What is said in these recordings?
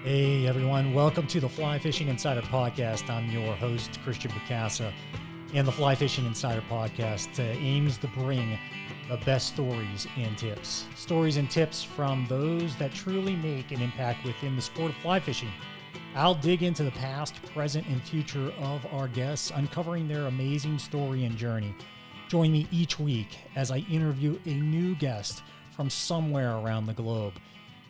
Hey everyone, welcome to the Fly Fishing Insider Podcast. I'm your host, Christian Bacasa, and the Fly Fishing Insider Podcast aims to bring the best stories and tips. Stories and tips from those that truly make an impact within the sport of fly fishing. I'll dig into the past, present, and future of our guests, uncovering their amazing story and journey. Join me each week as I interview a new guest from somewhere around the globe.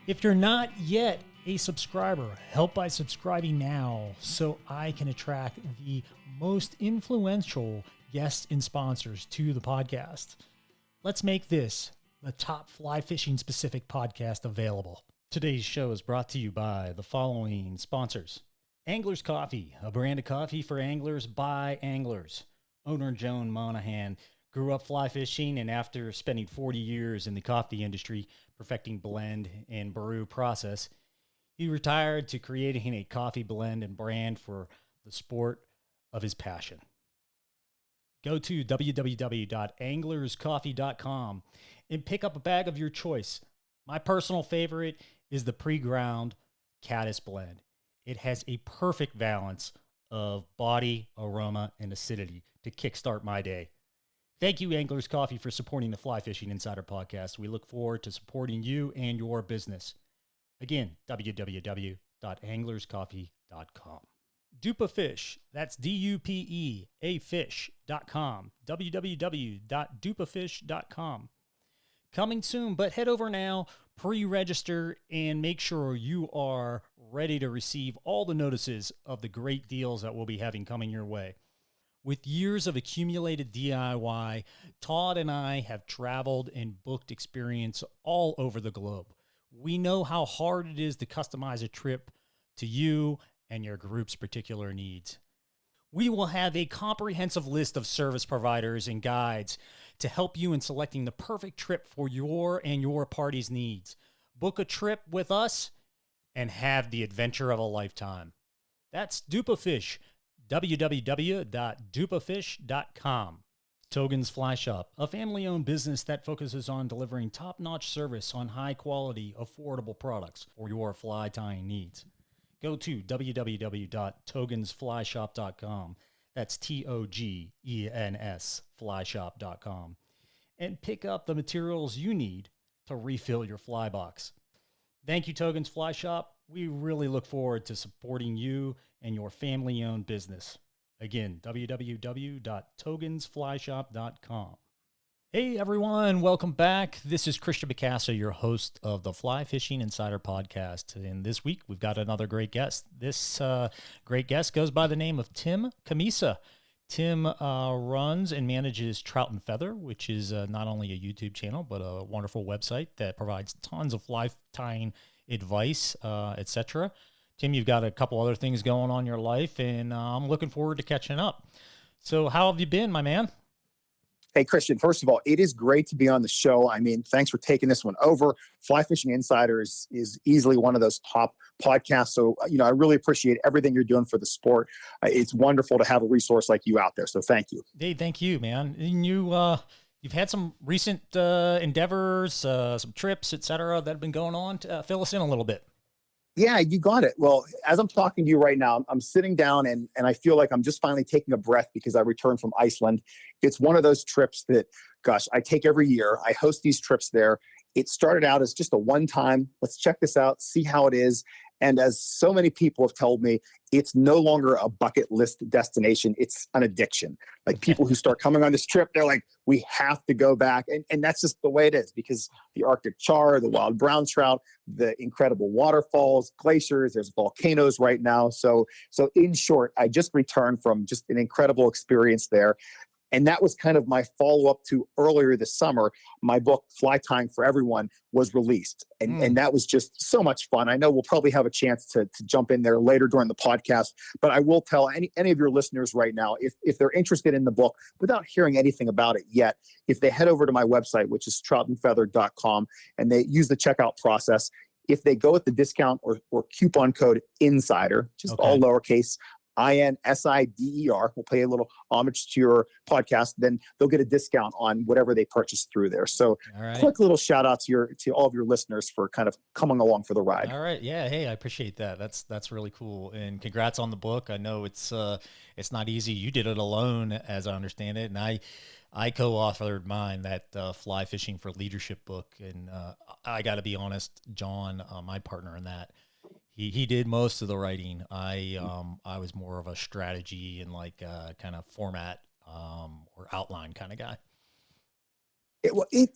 If you're not yet a subscriber, help by subscribing now so I can attract the most influential guests and sponsors to the podcast. Let's make this the top fly fishing specific podcast available. Today's show is brought to you by the following sponsors. Angler's Coffee, a brand of coffee for anglers by anglers. Owner Joan Monahan grew up fly fishing, and after spending 40 years in the coffee industry perfecting blend and brew process, he retired to creating a coffee blend and brand for the sport of his passion. Go to www.anglerscoffee.com and pick up a bag of your choice. My personal favorite is the pre-ground caddis blend. It has a perfect balance of body, aroma, and acidity to kickstart my day. Thank you, Anglers Coffee, for supporting the Fly Fishing Insider Podcast. We look forward to supporting you and your business. Again, www.anglerscoffee.com. Dupa Fish, that's D-U-P-E-A fish.com, www.dupafish.com. Coming soon, but head over now, pre-register, and make sure you are ready to receive all the notices of the great deals that we'll be having coming your way. With years of accumulated DIY, Todd and I have traveled and booked experience all over the globe. We know how hard it is to customize a trip to you and your group's particular needs. We will have a comprehensive list of service providers and guides to help you in selecting the perfect trip for your and your party's needs. Book a trip with us and have the adventure of a lifetime. That's Dupa Fish, www.dupafish.com. Togen's Fly Shop, a family-owned business that focuses on delivering top-notch service on high-quality, affordable products for your fly tying needs. Go to www.togensflyshop.com. That's T-O-G-E-N-S flyshop.com. And pick up the materials you need to refill your fly box. Thank you, Togen's Fly Shop. We really look forward to supporting you and your family-owned business. Again, www.togensflyshop.com. Hey everyone, welcome back. This is Christian Bacasa, your host of the Fly Fishing Insider Podcast. And this week we've got another great guest. This great guest goes by the name of Tim Cammisa. Tim runs and manages Trout and Feather, which is not only a YouTube channel, but a wonderful website that provides tons of fly tying advice, etc. Tim, you've got a couple other things going on in your life, and I'm looking forward to catching up. So how have you been, my man? Hey, Christian, first of all, it is great to be on the show. I mean, thanks for taking this one over. Fly Fishing Insider is easily one of those top podcasts. So, I really appreciate everything you're doing for the sport. It's wonderful to have a resource like you out there. So thank you. Hey, thank you, man. And you've had some recent endeavors, some trips, etc., that have been going on. Fill us in a little bit. Yeah, you got it. Well, as I'm talking to you right now, I'm sitting down and I feel like I'm just finally taking a breath because I returned from Iceland. It's one of those trips that, gosh, I take every year. I host these trips there. It started out as just a one-time, let's check this out, see how it is. And as so many people have told me, it's no longer a bucket list destination. It's an addiction. Like people who start coming on this trip, they're like, we have to go back. And that's just the way it is because the Arctic char, the wild brown trout, the incredible waterfalls, glaciers, there's volcanoes right now. So in short, I just returned from just an incredible experience there. And that was kind of my follow-up to earlier this summer. My book, Fly Tying for Everyone, was released. And that was just so much fun. I know we'll probably have a chance to jump in there later during the podcast. But I will tell any of your listeners right now, if they're interested in the book, without hearing anything about it yet, if they head over to my website, which is troutandfeather.com, and they use the checkout process, if they go with the discount or coupon code INSIDER, just all lowercase, INSIDER. We'll pay a little homage to your podcast. Then they'll get a discount on whatever they purchase through there. So quick little shout out to all of your listeners for kind of coming along for the ride. All right. Yeah. Hey, I appreciate that. That's really cool. And congrats on the book. I know it's not easy. You did it alone, as I understand it. And I co-authored mine, that Fly Fishing for Leadership book. And I got to be honest, John, my partner in that, he did most of the writing. I was more of a strategy and like kind of format or outline kind of guy.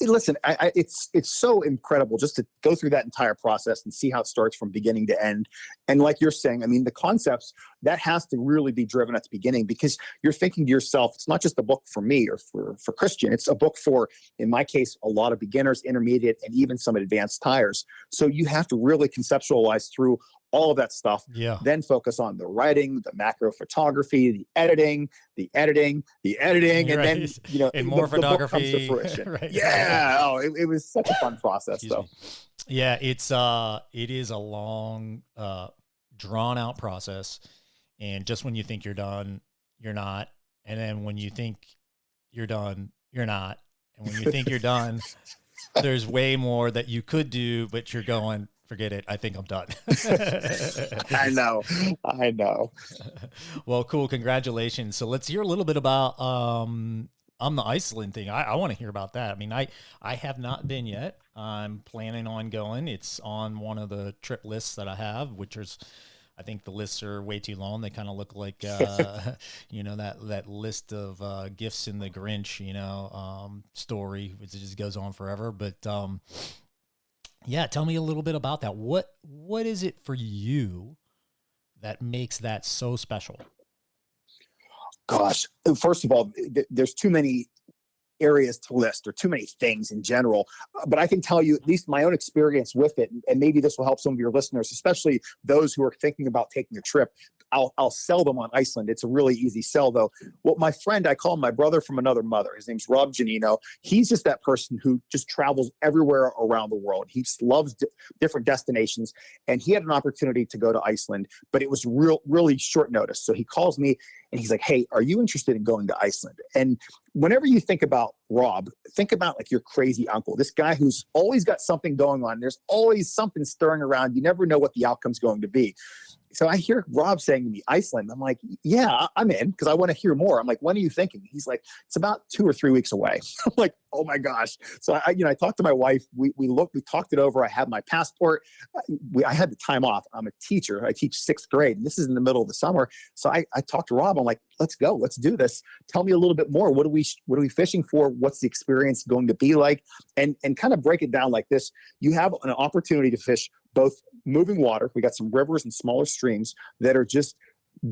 Listen, it's so incredible just to go through that entire process and see how it starts from beginning to end. And like you're saying, I mean, the concepts, that has to really be driven at the beginning, because you're thinking to yourself, it's not just a book for me or for Christian. It's a book for, in my case, a lot of beginners, intermediate, and even some advanced tyers. So you have to really conceptualize through all of that stuff, then focus on the writing, the macro photography, the editing, and then, and more photography. The book comes to fruition. Right. Yeah. Oh, it was such a fun process, though. Yeah, it is a long, drawn out process. And just when you think you're done, you're not. And then when you think you're done, you're not. And when you think you're done, there's way more that you could do, but you're going, forget it. I think I'm done. I know. Well, cool. Congratulations. So let's hear a little bit about on the Iceland thing. I want to hear about that. I mean, I have not been yet. I'm planning on going. It's on one of the trip lists that I have, which is, I think the lists are way too long. They kind of look like, that list of gifts in the Grinch, story, which just goes on forever. But yeah, tell me a little bit about that. What is it for you that makes that so special? Gosh, first of all, there's too many areas to list, or too many things in general. But I can tell you at least my own experience with it, and maybe this will help some of your listeners, especially those who are thinking about taking a trip. I'll sell them on Iceland. It's a really easy sell, though. Well, my friend, I call him my brother from another mother. His name's Rob Janino. He's just that person who just travels everywhere around the world. He just loves different destinations, and he had an opportunity to go to Iceland, but it was really short notice. So he calls me and he's like, "Hey, are you interested in going to Iceland?" And whenever you think about Rob, think about like your crazy uncle, this guy who's always got something going on. There's always something stirring around. You never know what the outcome's going to be. So I hear Rob saying to me, Iceland. I'm like, yeah, I'm in, because I want to hear more. I'm like, when are you thinking? He's like, it's about 2 or 3 weeks away. I'm like, oh my gosh. So I talked to my wife. We talked it over. I had my passport. I had the time off. I'm a teacher. I teach 6th grade, and this is in the middle of the summer. So I talked to Rob. I'm like, let's go. Let's do this. Tell me a little bit more. What are we fishing for? What's the experience going to be like? And kind of break it down like this. You have an opportunity to fish both moving water. We got some rivers and smaller streams that are just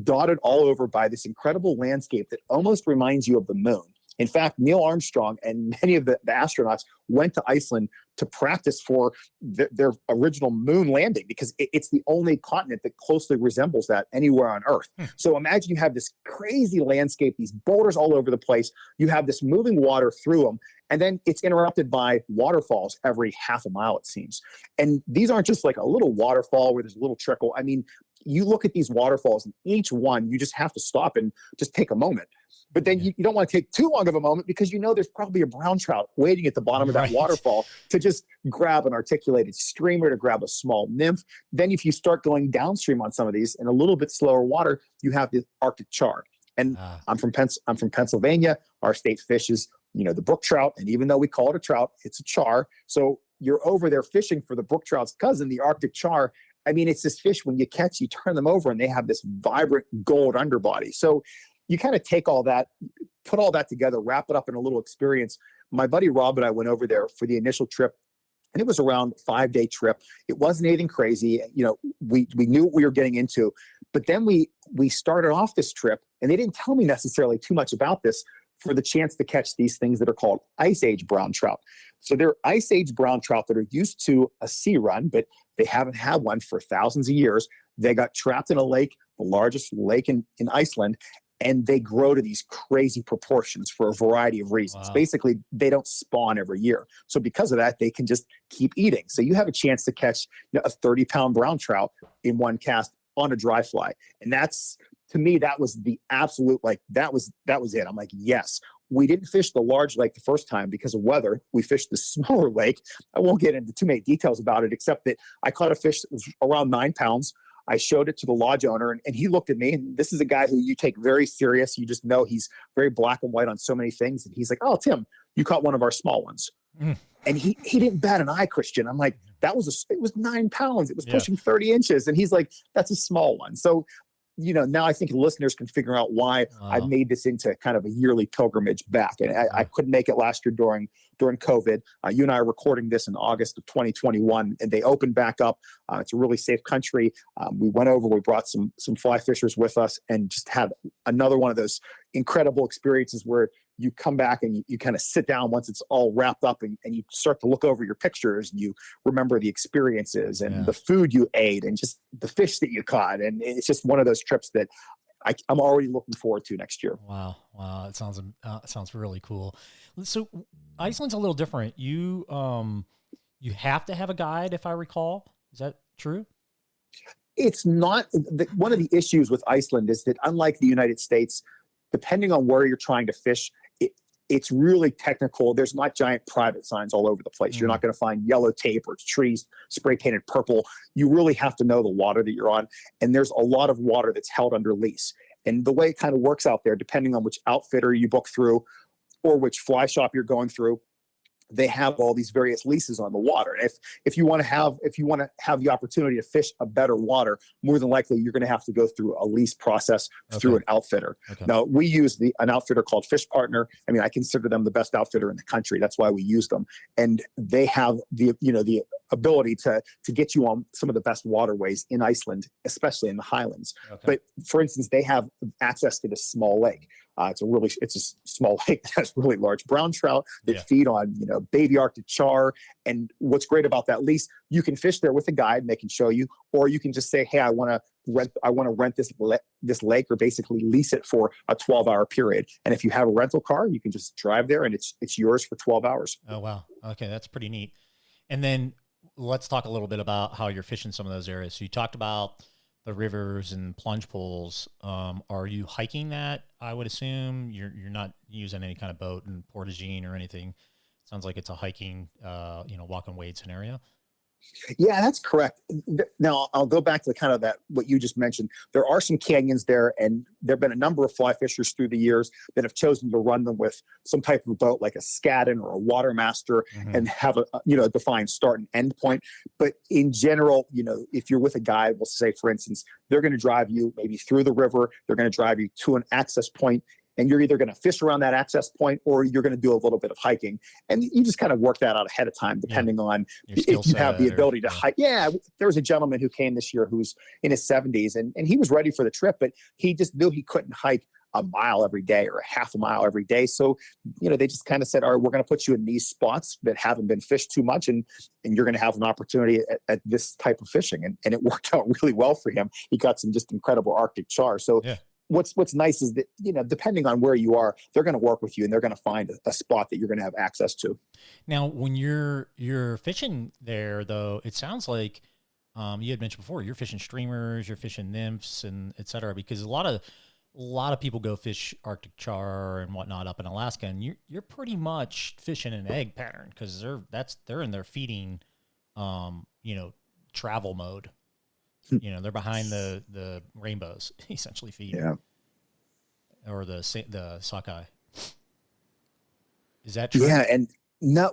dotted all over by this incredible landscape that almost reminds you of the moon. In fact, Neil Armstrong and many of the astronauts went to Iceland to practice for their original moon landing, because it's the only continent that closely resembles that anywhere on Earth. So imagine you have this crazy landscape, these boulders all over the place. You have this moving water through them, and then it's interrupted by waterfalls every half a mile, it seems. And these aren't just like a little waterfall where there's a little trickle. I mean, you look at these waterfalls, and each one, you just have to stop and just take a moment. But then you don't want to take too long of a moment, because there's probably a brown trout waiting at the bottom of that waterfall to just grab an articulated streamer, to grab a small nymph. Then if you start going downstream on some of these in a little bit slower water, you have the Arctic char. And I'm from Pennsylvania. Our state fish is, the brook trout. And even though we call it a trout, it's a char. So you're over there fishing for the brook trout's cousin, the Arctic char. I mean, it's this fish, when you catch, you turn them over and they have this vibrant gold underbody. So you kind of take all that, put all that together, wrap it up in a little experience. My buddy Rob and I went over there for the initial trip, and it was around a 5-day trip. It wasn't anything crazy. We knew what we were getting into, but then we started off this trip, and they didn't tell me necessarily too much about this, for the chance to catch these things that are called Ice Age Brown Trout. So they're Ice Age Brown Trout that are used to a sea run, but they haven't had one for thousands of years. They got trapped in a lake, the largest lake in Iceland, and they grow to these crazy proportions for a variety of reasons. Wow. Basically, they don't spawn every year. So because of that, they can just keep eating. So you have a chance to catch a 30-pound brown trout in one cast on a dry fly. And that's to me, that was the absolute, like, that was it. I'm like, yes. We didn't fish the large lake the first time because of weather. We fished the smaller lake. I won't get into too many details about it, except that I caught a fish that was around 9 pounds. I showed it to the lodge owner, and he looked at me, and this is a guy who you take very serious. You just know he's very black and white on so many things. And he's like, "Oh, Tim, you caught one of our small ones." And he didn't bat an eye, Christian. I'm like, it was 9 pounds. It was pushing 30 inches. And he's like, "That's a small one." So, now I think listeners can figure out why I made this into kind of a yearly pilgrimage back. And I couldn't make it last year during COVID. You and I are recording this in August of 2021, and they opened back up. It's a really safe country. We went over, we brought some fly fishers with us, and just had another one of those incredible experiences where you come back and you kind of sit down once it's all wrapped up, and you start to look over your pictures, and you remember the experiences and the food you ate and just the fish that you caught. And it's just one of those trips that I'm already looking forward to next year. Wow. It sounds really cool. So Iceland's a little different. You have to have a guide, if I recall. Is that true? It's not. One of the issues with Iceland is that, unlike the United States, depending on where you're trying to fish, it's really technical. There's not giant private signs all over the place. You're not going to find yellow tape or trees spray painted purple. You really have to know the water that you're on. And there's a lot of water that's held under lease. And the way it kind of works out there, depending on which outfitter you book through or which fly shop you're going through, they have all these various leases on the water. If you want to have the opportunity to fish a better water, more than likely you're going to have to go through a lease process through an outfitter. Now, we use an outfitter called Fish Partner. I mean, I consider them the best outfitter in the country. That's why we use them, and they have the ability to get you on some of the best waterways in Iceland, especially in the Highlands. But for instance, they have access to this small lake. It's a small lake that has really large brown trout that feed on, baby Arctic char. And what's great about that lease, you can fish there with a guide and they can show you, or you can just say, "Hey, I want to rent this lake, or basically lease it for a 12-hour period." And if you have a rental car, you can just drive there and it's yours for 12 hours. Oh, wow. Okay. That's pretty neat. And then let's talk a little bit about how you're fishing some of those areas. So you talked about the rivers and plunge pools. Are you hiking that? I would assume you're not using any kind of boat in Portagine or anything. Sounds like it's a hiking, walk and wade scenario. Yeah, that's correct. Now, I'll go back to kind of what you just mentioned. There are some canyons there, and there have been a number of fly fishers through the years that have chosen to run them with some type of boat, like a Skadden or a Watermaster, and have a defined start and end point. But in general, if you're with a guide, we'll say, for instance, they're going to drive you maybe through the river. They're going to drive you to an access point, and you're either going to fish around that access point or you're going to do a little bit of hiking. And you just kind of work that out ahead of time, depending on if you have the ability to hike. Yeah, there was a gentleman who came this year who's in his 70s, and he was ready for the trip, but he just knew he couldn't hike a mile every day or a half a mile every day. So, they just kind of said, "All right, we're going to put you in these spots that haven't been fished too much, and you're going to have an opportunity at this type of fishing." And it worked out really well for him. He got some just incredible Arctic char. So what's nice is that, depending on where you are, they're going to work with you, and they're going to find a spot that you're going to have access to. Now, when you're fishing there, though, it sounds like you had mentioned before, you're fishing streamers, you're fishing nymphs, and et cetera, because a lot of people go fish Arctic char and whatnot up in Alaska, and you're pretty much fishing an egg pattern, because they're in their feeding, travel mode. They're behind the rainbows, essentially feeding, or the sockeye. Is that true? Yeah, and no.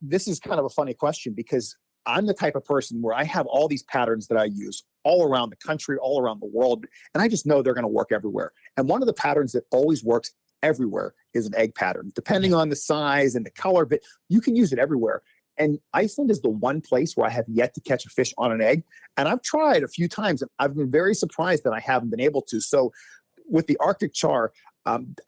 This is kind of a funny question, because I'm the type of person where I have all these patterns that I use all around the country, all around the world, and I just know they're going to work everywhere. And one of the patterns that always works everywhere is an egg pattern, depending on the size and the color, but you can use it everywhere. And Iceland is the one place where I have yet to catch a fish on an egg. And I've tried a few times, and I've been very surprised that I haven't been able to. So with the Arctic char,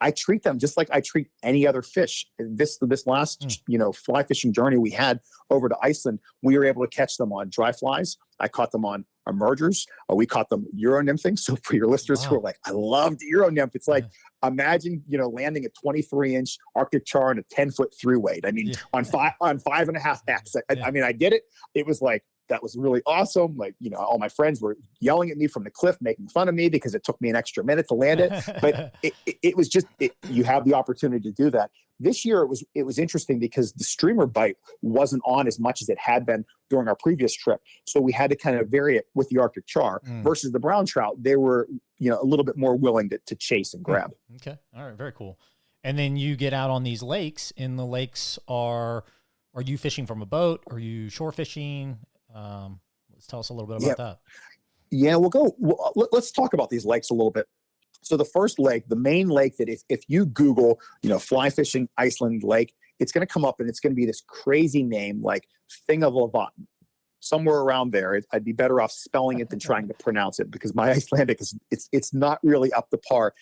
I treat them just like I treat any other fish. This last, fly fishing journey we had over to Iceland, we were able to catch them on dry flies. I caught them on emergers. We caught them Euro nymphing. So for your listeners who are like, "I loved Euro nymph," it's like, imagine, landing a 23-inch Arctic char on a 10-foot through weight. I mean, on 5.5X. I mean, I did it. It was like That was really awesome. Like, all my friends were yelling at me from the cliff, making fun of me because it took me an extra minute to land it. But it was just, you have the opportunity to do that. This year, it was interesting because the streamer bite wasn't on as much as it had been during our previous trip. So we had to kind of vary it with the Arctic char versus the brown trout. They were, a little bit more willing to chase and grab. Okay. All right. Very cool. And then you get out on these lakes, and the lakes are you fishing from a boat? Are you shore fishing? Let's tell us a little bit about that. Yeah, let's talk about these lakes a little bit. So the first lake, the main lake that if you Google, fly fishing Iceland lake, it's going to come up and it's going to be this crazy name like Thingavavatn, somewhere around there. I'd be better off spelling it than trying to pronounce it because my Icelandic it's not really up to par.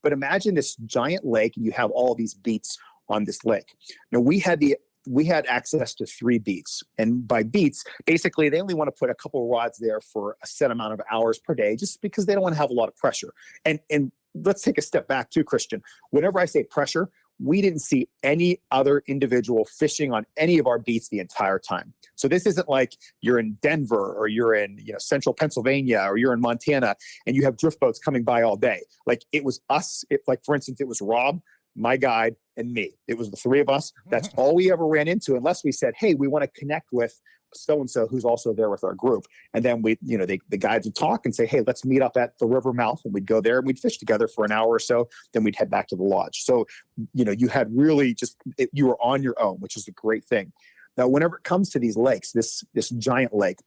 But imagine this giant lake and you have all these beats on this lake. Now we had access to 3 beats, and by beats, basically they only want to put a couple of rods there for a set amount of hours per day, just because they don't want to have a lot of pressure. And let's take a step back too, Christian. Whenever I say pressure, we didn't see any other individual fishing on any of our beats the entire time. So this isn't like you're in Denver or you're in central Pennsylvania or you're in Montana and you have drift boats coming by all day. Like it was us. Like for instance, it was Rob, my guide, and me. It was the 3 of us. That's all we ever ran into, unless we said, hey, we want to connect with so-and-so who's also there with our group. And then the guides would talk and say, hey, let's meet up at the river mouth. And we'd go there and we'd fish together for an hour or so. Then we'd head back to the lodge. So, you had really you were on your own, which is a great thing. Now, whenever it comes to these lakes, this giant lake,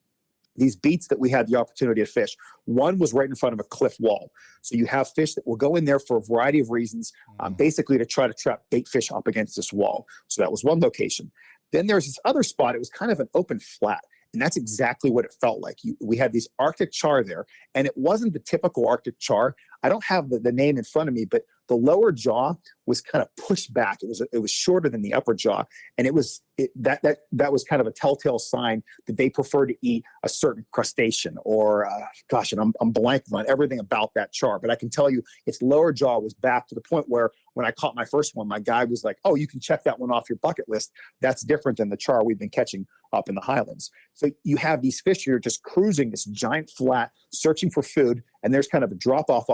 these beats that we had the opportunity to fish, one was right in front of a cliff wall. So you have fish that will go in there for a variety of reasons, basically to try to trap bait fish up against this wall. So that was one location. Then there's this other spot. It was kind of an open flat. And that's exactly what it felt like. We had these Arctic char there, and it wasn't the typical Arctic char. I don't have the name in front of me, but the lower jaw was kind of pushed back. It was shorter than the upper jaw, and that was kind of a telltale sign that they prefer to eat a certain crustacean or and I'm blanking on everything about that char, but I can tell you its lower jaw was back to the point where when I caught my first one, my guide was like, "Oh, you can check that one off your bucket list. That's different than the char we've been catching up in the highlands." So you have these fish who are just cruising this giant flat, searching for food, and there's kind of a drop off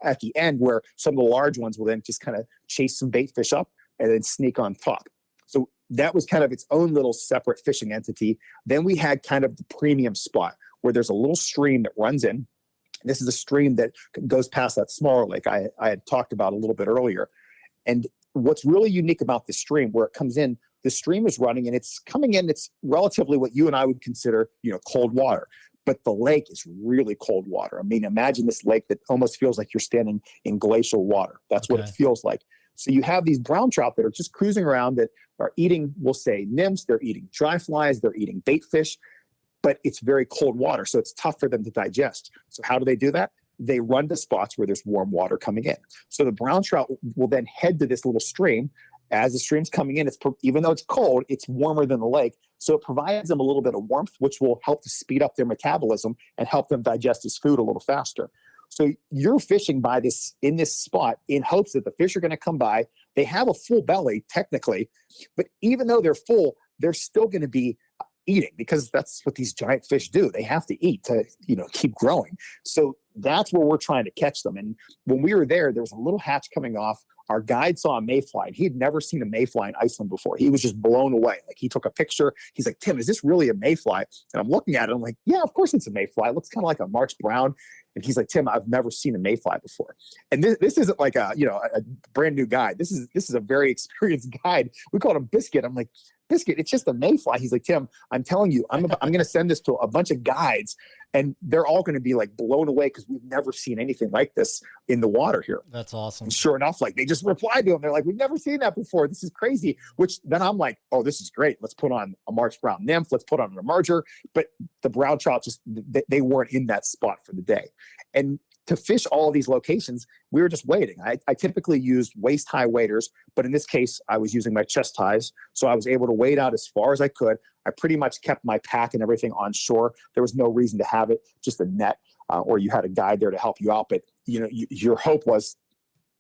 at the end where some of the large ones will then just kind of chase some bait fish up and then sneak on top. So that was kind of its own little separate fishing entity. Then we had kind of the premium spot where there's a little stream that runs in. This is a stream that goes past that smaller lake I had talked about a little bit earlier. And what's really unique about this stream, where it comes in, the stream is running and it's coming in, it's relatively what you and I would consider, cold water. But the lake is really cold water. I mean, imagine this lake that almost feels like you're standing in glacial water. That's what it feels like. So you have these brown trout that are just cruising around that are eating, we'll say, nymphs. They're eating dry flies. They're eating bait fish. But it's very cold water, so it's tough for them to digest. So how do they do that? They run to spots where there's warm water coming in. So the brown trout will then head to this little stream. As the stream's coming in, even though it's cold, it's warmer than the lake. So it provides them a little bit of warmth, which will help to speed up their metabolism and help them digest this food a little faster. So you're fishing in this spot in hopes that the fish are going to come by. They have a full belly, technically, but even though they're full, they're still going to be eating because that's what these giant fish do. They have to eat to, keep growing. So that's where we're trying to catch them. And when we were there was a little hatch coming off. Our guide saw a mayfly. He had never seen a mayfly in Iceland before. He was just blown away. Like, he took a picture. He's like, "Tim, is this really a mayfly?" And I'm looking at it. I'm like, "Yeah, of course it's a mayfly. It looks kind of like a March Brown." And he's like, "Tim, I've never seen a mayfly before." And this isn't like a brand new guide. This is a very experienced guide. We called him Biscuit. I'm like, "Biscuit, it's just a mayfly." He's like, "Tim, I'm telling you, I'm going to send this to a bunch of guides, and they're all going to be like blown away because we've never seen anything like this in the water here." That's awesome. And sure enough, like, they just replied to him. They're like, "We've never seen that before. This is crazy." Which then I'm like, "Oh, this is great. Let's put on a March Brown nymph. Let's put on an emerger." But the brown trout they weren't in that spot for the day. And to fish all of these locations, we were just waiting. I typically used waist-high waders, but in this case, I was using my chest highs, so I was able to wade out as far as I could. I pretty much kept my pack and everything on shore. There was no reason to have it, just a net, or you had a guide there to help you out. But your hope was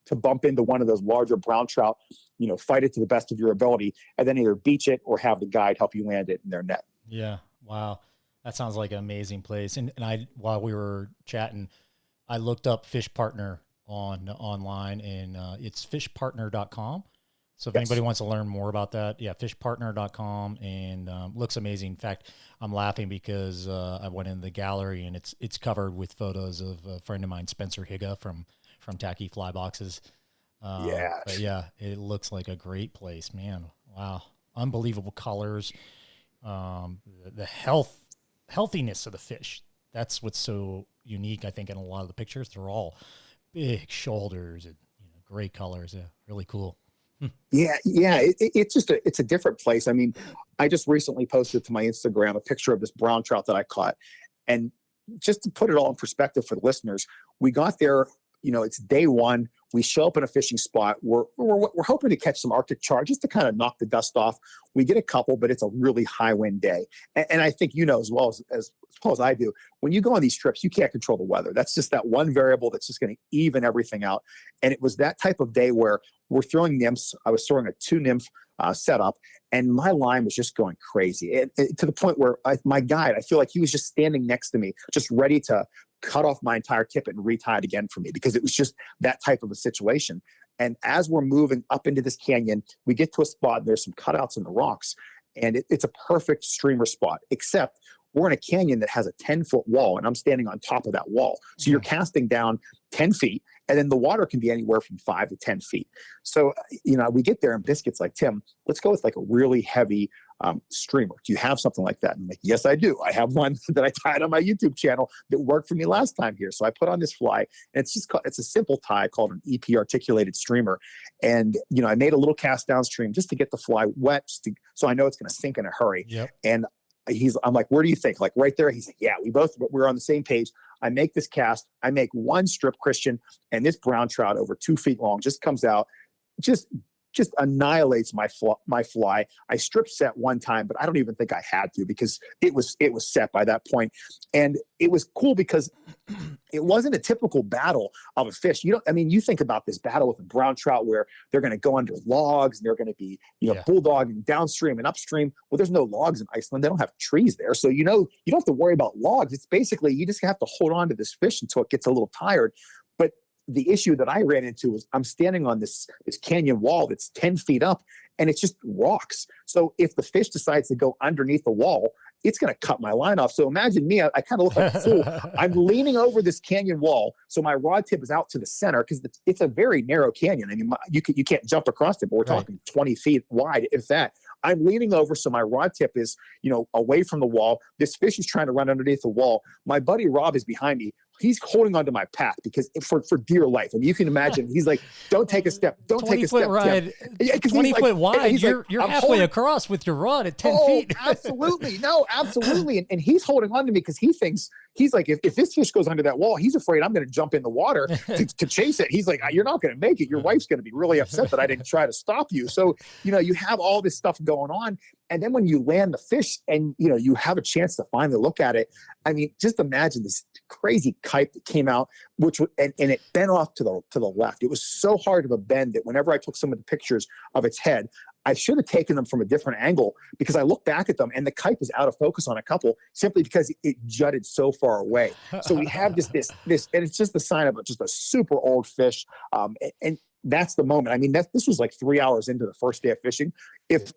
to bump into one of those larger brown trout, fight it to the best of your ability, and then either beach it or have the guide help you land it in their net. Yeah, wow. That sounds like an amazing place. And I, while we were chatting, I looked up Fish Partner online, and it's fishpartner.com. So if anybody wants to learn more about that, yeah, fishpartner.com, and looks amazing. In fact, I'm laughing because I went in the gallery and it's covered with photos of a friend of mine, Spencer Higa from Tacky Fly Boxes. But yeah, it looks like a great place, man. Wow. Unbelievable colors. The healthiness of the fish. That's what's so unique, I think, in a lot of the pictures. They're all big shoulders and great colors. Yeah, really cool. Yeah. It's a different place. I mean, I just recently posted to my Instagram a picture of this brown trout that I caught. And just to put it all in perspective for the listeners, we got there, it's day one. We show up in a fishing spot. We're hoping to catch some Arctic char just to kind of knock the dust off. We get a couple, but it's a really high wind day. And I think as well as I do, when you go on these trips, you can't control the weather. That's just that one variable that's just going to even everything out. And it was that type of day where we're throwing nymphs. I was throwing a 2-nymph setup, and my line was just going crazy. To the point where my guide, I feel like he was just standing next to me, just ready to cut off my entire tippet and retie it again for me, because it was just that type of a situation. And as we're moving up into this canyon, we get to a spot, and there's some cutouts in the rocks, and it's a perfect streamer spot, except we're in a canyon that has a 10-foot wall, and I'm standing on top of that wall. So you're casting down 10 feet, and then the water can be anywhere from 5 to 10 feet. So, we get there, and Biscuit's like, Tim, let's go with like a really heavy streamer. Do you have something like that? And I'm like, yes, I do. I have one that I tied on my YouTube channel that worked for me last time here. So I put on this fly, and it's a simple tie called an EP articulated streamer. And, I made a little cast downstream just to get the fly wet, so I know it's going to sink in a hurry. Yep. And I'm like, where do you think? Like right there. He's like, yeah, we're on the same page. I make this cast. I make one strip, Christian, and this brown trout over 2 feet long just comes out, just annihilates my fly. I strip set one time, but I don't even think I had to, because it was set by that point. And it was cool because it wasn't a typical battle of a fish. You think about this battle with a brown trout where they're going to go under logs, and they're going to be, bulldogging downstream and upstream. Well, there's no logs in Iceland. They don't have trees there. So, you don't have to worry about logs. It's basically, you just have to hold on to this fish until it gets a little tired. But the issue that I ran into was I'm standing on this canyon wall that's 10 feet up, and it's just rocks. So if the fish decides to go underneath the wall, it's going to cut my line off. So imagine me, I kind of look like a fool. I'm leaning over this canyon wall, so my rod tip is out to the center, because it's a very narrow canyon. I mean, you can't jump across it, but we're talking 20 feet wide, if that. I'm leaning over, so my rod tip is, away from the wall. This fish is trying to run underneath the wall. My buddy Rob is behind me. He's holding onto my pack because for dear life. I mean, you can imagine. He's like, "Don't take a step. Don't take a step." Ride, 20-foot wide. You're halfway across with your rod at 10 feet. Absolutely, no, absolutely. And he's holding on to me because he thinks, he's like, if this fish goes under that wall, he's afraid I'm going to jump in the water to chase it. He's like, you're not going to make it. Your wife's going to be really upset that I didn't try to stop you. So, you have all this stuff going on. And then when you land the fish and, you have a chance to finally look at it, I mean, just imagine this crazy kite that came out, and it bent off to the left. It was so hard of a bend that whenever I took some of the pictures of its head, I should have taken them from a different angle, because I look back at them and the kite was out of focus on a couple, simply because it jutted so far away. So we have this, and it's just the sign of just a super old fish. And that's the moment. I mean, this was like 3 hours into the first day of fishing. If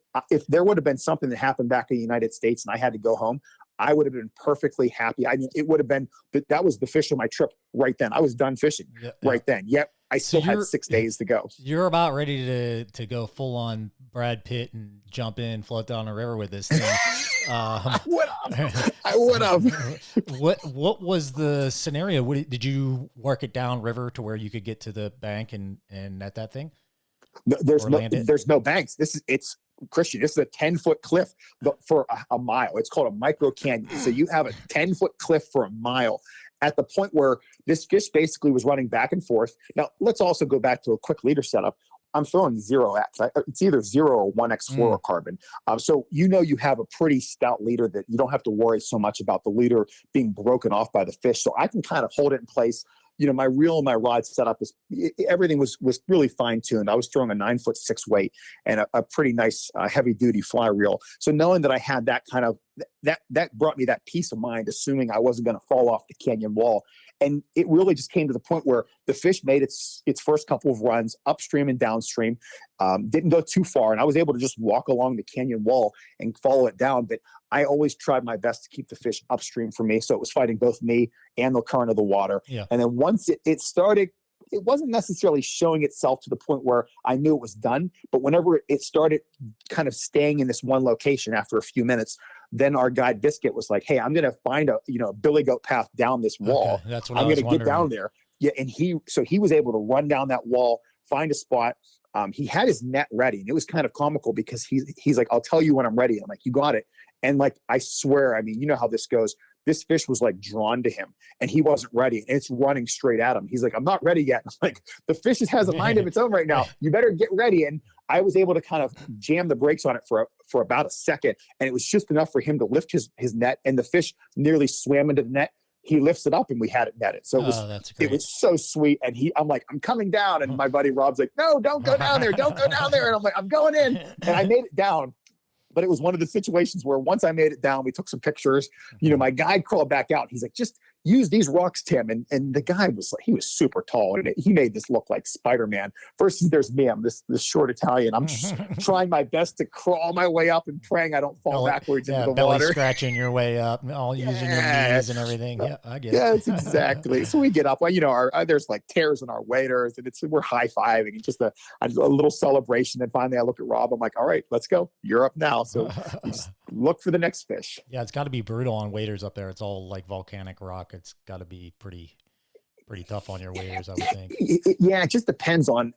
there would have been something that happened back in the United States and I had to go home, I would have been perfectly happy. I mean, it would have been, that was the fish of my trip right then. I was done fishing right then. Yep. I still had 6 days to go. You're about ready to go full on Brad Pitt and jump in, float down the river with this thing. I would have. What was the scenario? Did you work it down river to where you could get to the bank and net that thing? No, there's no banks. Christian, this is a 10-foot cliff for a mile. It's called a micro canyon. So you have a 10-foot cliff for a mile, at the point where this fish basically was running back and forth. Now, let's also go back to a quick leader setup. I'm throwing 0x. It's either 0 or 1x fluorocarbon. So you have a pretty stout leader that you don't have to worry so much about the leader being broken off by the fish. So I can kind of hold it in place, my reel and my rod setup everything was really fine tuned. I was throwing a 9'6" weight and a pretty nice heavy duty fly reel. So knowing that I had that kind of, that brought me that peace of mind, assuming I wasn't going to fall off the canyon wall. And it really just came to the point where the fish made its first couple of runs upstream and downstream, didn't go too far. And I was able to just walk along the canyon wall and follow it down. But I always tried my best to keep the fish upstream for me. So it was fighting both me and the current of the water. Yeah. And then once it started, it wasn't necessarily showing itself to the point where I knew it was done. But whenever it started kind of staying in this one location after a few minutes, then our guide Biscuit was like, hey, I'm going to find a billy goat path down this wall. Okay, that's what I'm going to get down there. Yeah. And he was able to run down that wall, find a spot. He had his net ready, and it was kind of comical because he's like, I'll tell you when I'm ready. I'm like, you got it. And like, I swear, I mean, you know how this goes. This fish was like drawn to him and he wasn't ready. And it's running straight at him. He's like, I'm not ready yet. I'm like, the fish has a mind of its own right now. You better get ready. And I was able to kind of jam the brakes on it for about a second. And it was just enough for him to lift his net, and the fish nearly swam into the net. He lifts it up and we had it netted. So it was so sweet. And I'm like, I'm coming down. And my buddy Rob's like, no, don't go down there. Don't go down there. And I'm like, I'm going in. And I made it down. But it was one of the situations where once I made it down, we took some pictures. My guide crawled back out. He's like, just use these rocks, Tim. And the guy was like, he was super tall, and he made this look like Spider-Man. Versus there's me, I'm this short Italian. I'm just trying my best to crawl my way up and praying I don't fall backwards into the belly water. Scratching your way up, all using your knees and everything. Yeah, I get it. Yes, exactly. So we get up. Well, there's like tears in our waders, and we're high-fiving, and just a little celebration. And finally, I look at Rob. I'm like, all right, let's go. You're up now. So we just look for the next fish. Yeah, it's got to be brutal on waders up there. It's all like volcanic rock. It's got to be pretty tough on your waders, I would think. Yeah, it just depends on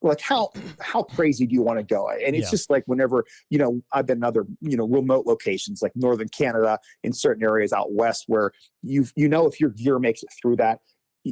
like how crazy do you want to go. And it's just like whenever, I've been in other, remote locations like northern Canada, in certain areas out west where if your gear makes it through that,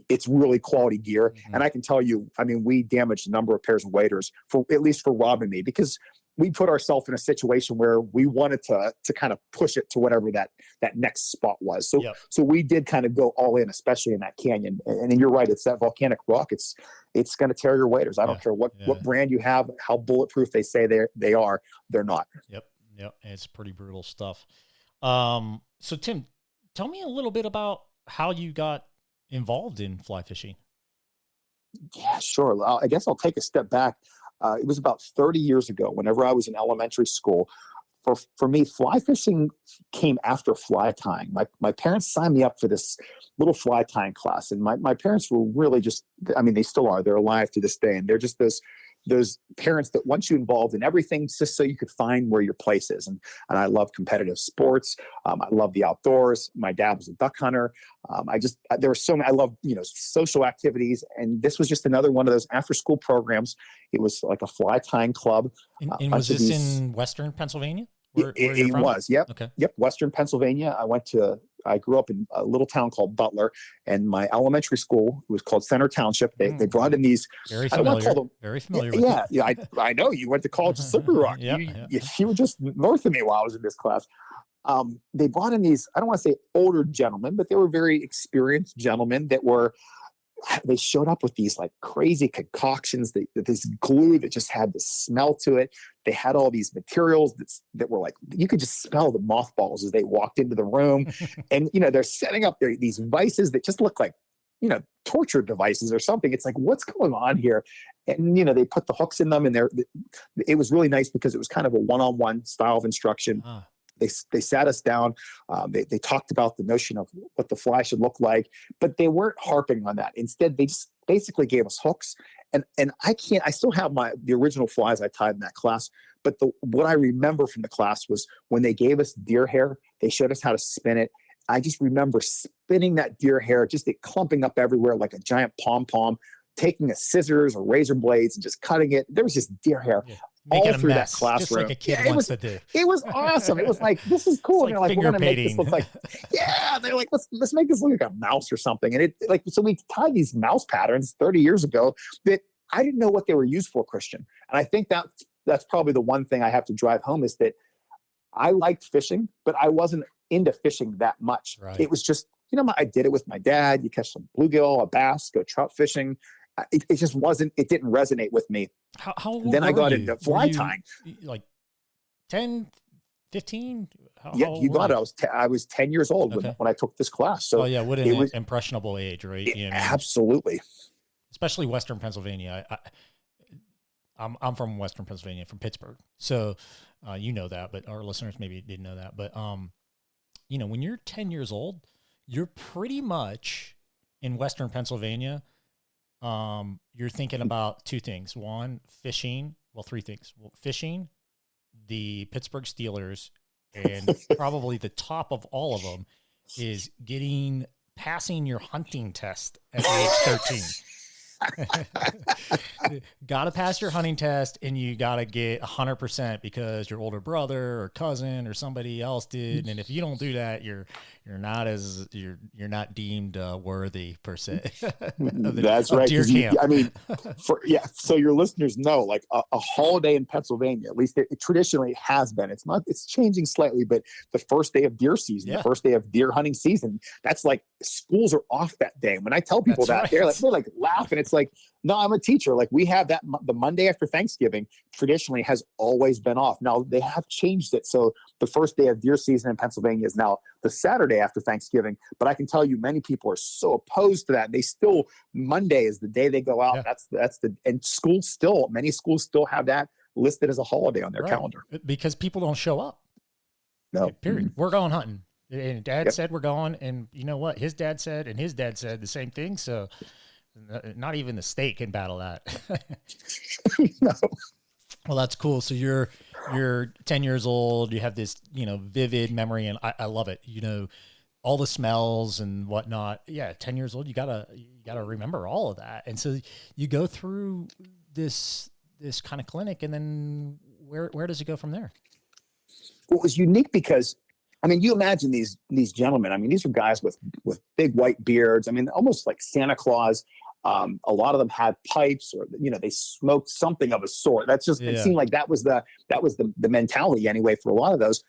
it's really quality gear. Mm-hmm. And I can tell you, I mean, we damaged a number of pairs of waders at least for Rob and me, because we put ourselves in a situation where we wanted to kind of push it to whatever that next spot was. So we did kind of go all in, especially in that canyon. And you're right, it's that volcanic rock. It's going to tear your waders. I don't care what brand you have, how bulletproof they say they are. They're not. Yep. It's pretty brutal stuff. So Tim, tell me a little bit about how you got involved in fly fishing. Yeah, sure. I guess I'll take a step back. It was about 30 years ago, whenever I was in elementary school. For me, fly fishing came after fly tying. My parents signed me up for this little fly tying class. And my parents were really they still are. They're alive to this day. And they're just those parents that want you involved in everything just so you could find where your place is. And I love competitive sports. I love the outdoors. My dad was a duck hunter. There were so many, I love, social activities. And this was just another one of those after school programs. It was like a fly tying club. And was this in Western Pennsylvania? It was. Yep. Okay. Yep. Western Pennsylvania. I grew up in a little town called Butler, and my elementary school was called Center Township. They brought in these. Very familiar. Very familiar. Yeah. I know you went to college at Slippery Rock. You were just north of me while I was in this class. They brought in these, I don't want to say older gentlemen, but they were very experienced gentlemen they showed up with these like crazy concoctions, this glue that just had the smell to it. They had all these materials that were like, you could just smell the mothballs as they walked into the room. And, they're setting up these vices that just look like, torture devices or something. It's like, what's going on here? And, they put the hooks in them, and it was really nice because it was kind of a one-on-one style of instruction. They sat us down. They talked about the notion of what the fly should look like, but they weren't harping on that. Instead, they just basically gave us hooks. And I still have the original flies I tied in that class. But what I remember from the class was when they gave us deer hair, they showed us how to spin it. I just remember spinning that deer hair, just it clumping up everywhere like a giant pom-pom, taking a scissors or razor blades and just cutting it. There was just deer hair. Yeah. All through that classroom. Just like a kid wants to do. It was awesome. It was like, this is cool. It's and like they're like, we're going to make this look like, they're like, let's make this look like a mouse or something. And so we tied these mouse patterns 30 years ago that I didn't know what they were used for, Christian. And I think that's probably the one thing I have to drive home is that I liked fishing, but I wasn't into fishing that much. Right. It was just, I did it with my dad. You catch some bluegill, a bass, go trout fishing. It just wasn't, it didn't resonate with me. How old Then were I got you? into fly tying. Like 10, 15? Yeah, you got it. I was 10 years old when I took this class. So what an impressionable age, right? Absolutely. Especially Western Pennsylvania. I'm from Western Pennsylvania, from Pittsburgh. So you know that, but our listeners maybe didn't know that. But when you're 10 years old, you're pretty much in Western Pennsylvania. You're thinking about two things. One, fishing. Well, three things. Well, fishing, the Pittsburgh Steelers, and probably the top of all of them is passing your hunting test at age 13. Got to pass your hunting test, and you got to get 100% because your older brother or cousin or somebody else did. And if you don't do that, you're not deemed worthy per se. That's right. Deer camp. So your listeners know, like a holiday in Pennsylvania, at least it traditionally has been. It's changing slightly, but the first day of deer season, the first day of deer hunting season, that's like schools are off that day. When I tell people they're like laughing. It's like, no, I'm a teacher. Like we have that the Monday after Thanksgiving traditionally has always been off. Now they have changed it. So the first day of deer season in Pennsylvania is now the Saturday after Thanksgiving. But I can tell you many people are so opposed to that. Monday is the day they go out. Yeah. And many schools still have that listed as a holiday on their calendar. Because people don't show up. No. Period. Mm-hmm. We're going hunting. And dad said we're going, and you know what? His dad said, and his dad said the same thing. So not even the state can battle that. No. Well, that's cool. So you're 10 years old. You have this, vivid memory, and I love it. All the smells and whatnot. Yeah, 10 years old. You gotta remember all of that. And so you go through this kind of clinic, and then where does it go from there? Well, it was unique because, you imagine these gentlemen. These are guys with big white beards. Almost like Santa Claus. A lot of them had pipes, or they smoked something of a sort. That's just it seemed like that was the mentality anyway for a lot of those.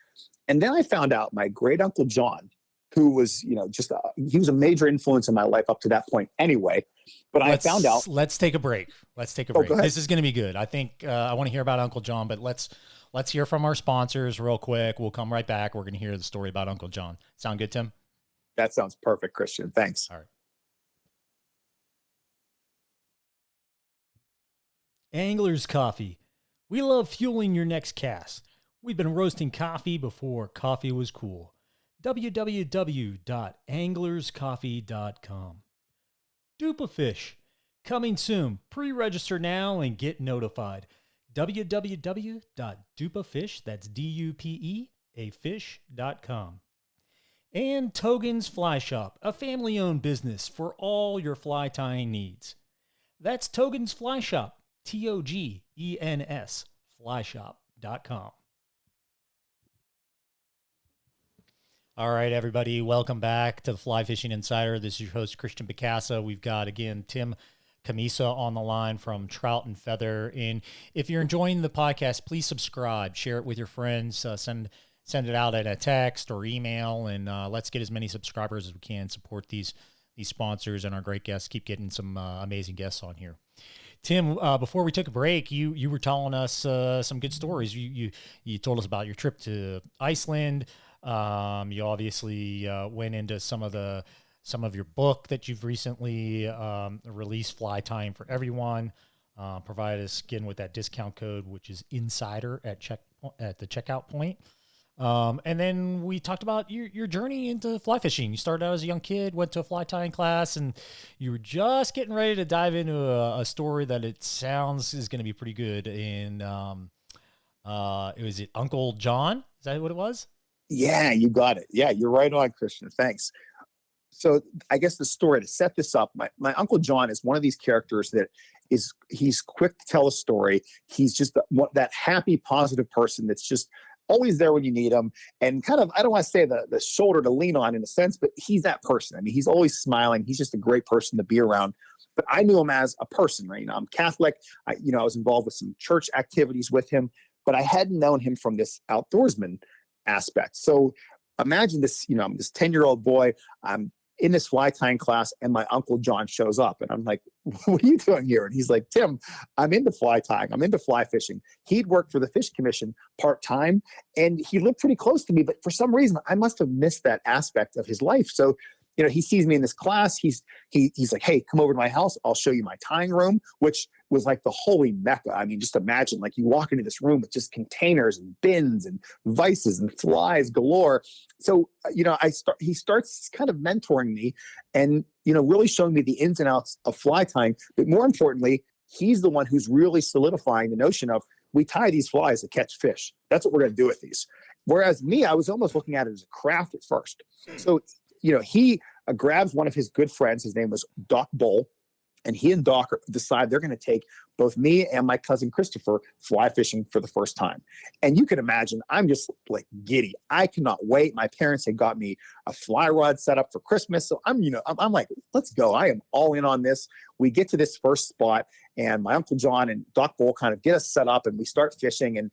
And then I found out my great uncle John, who was he was a major influence in my life up to that point anyway. But I found out. Let's take a break. This is going to be good. I think I want to hear about Uncle John, but let's hear from our sponsors real quick. We'll come right back. We're going to hear the story about Uncle John. Sound good, Tim? That sounds perfect, Christian. Thanks. All right. Angler's Coffee. We love fueling your next cast. We've been roasting coffee before coffee was cool. www.anglerscoffee.com. Dupafish. Coming soon. Pre-register now and get notified. www.dupafish, that's D-U-P-E, fish.com. And Togen's Fly Shop, a family-owned business for all your fly tying needs. That's Togen's Fly Shop. TOGENS, flyshop.com. All right, everybody, welcome back to the Fly Fishing Insider. This is your host, Christian Bacasa. We've got, again, Tim Cammisa on the line from Trout and Feather. And if you're enjoying the podcast, please subscribe, share it with your friends, send it out at a text or email, and let's get as many subscribers as we can, support these sponsors and our great guests, keep getting some amazing guests on here. Tim, before we took a break, you were telling us some good stories. You told us about your trip to Iceland. You obviously went into some of your book that you've recently released, Fly Tying for Everyone. Provided us again with that discount code, which is Insider at the checkout point. And then we talked about your journey into fly fishing. You started out as a young kid, went to a fly tying class, and you were just getting ready to dive into a story that it sounds is going to be pretty good. And was it Uncle John? Is that what it was? Yeah, you got it. Yeah, you're right on, Christian. Thanks. So I guess the story, to set this up, my Uncle John is one of these characters that he's quick to tell a story. He's just that happy, positive person that's just always there when you need him, and kind of, I don't want to say the shoulder to lean on in a sense, but he's that person. He's always smiling. He's just a great person to be around. But I knew him as a person, right? I'm Catholic. I was involved with some church activities with him, but I hadn't known him from this outdoorsman aspect. So imagine this, I'm this 10-year-old boy. I'm in this fly tying class, and my Uncle John shows up, and I'm like, what are you doing here? And he's like, Tim, I'm into fly tying. I'm into fly fishing. He'd worked for the Fish Commission part-time, and he lived pretty close to me, but for some reason I must have missed that aspect of his life. So, you know, he sees me in this class. He's like, hey, come over to my house. I'll show you my tying room, which was like the holy mecca. I mean, just imagine, like, you walk into this room with just containers and bins and vices and flies galore. So, you know, he starts kind of mentoring me and, you know, really showing me the ins and outs of fly tying. But more importantly, he's the one who's really solidifying the notion of, we tie these flies to catch fish. That's what we're going to do with these. Whereas me, I was almost looking at it as a craft at first. So, you know, he grabs one of his good friends. His name was Doc Bull. And he and Doc decide they're going to take both me and my cousin Christopher fly fishing for the first time. And you can imagine, I'm just like giddy. I cannot wait. My parents had got me a fly rod set up for Christmas. So I'm like, let's go. I am all in on this. We get to this first spot, and my Uncle John and Doc Bull kind of get us set up, and we start fishing. And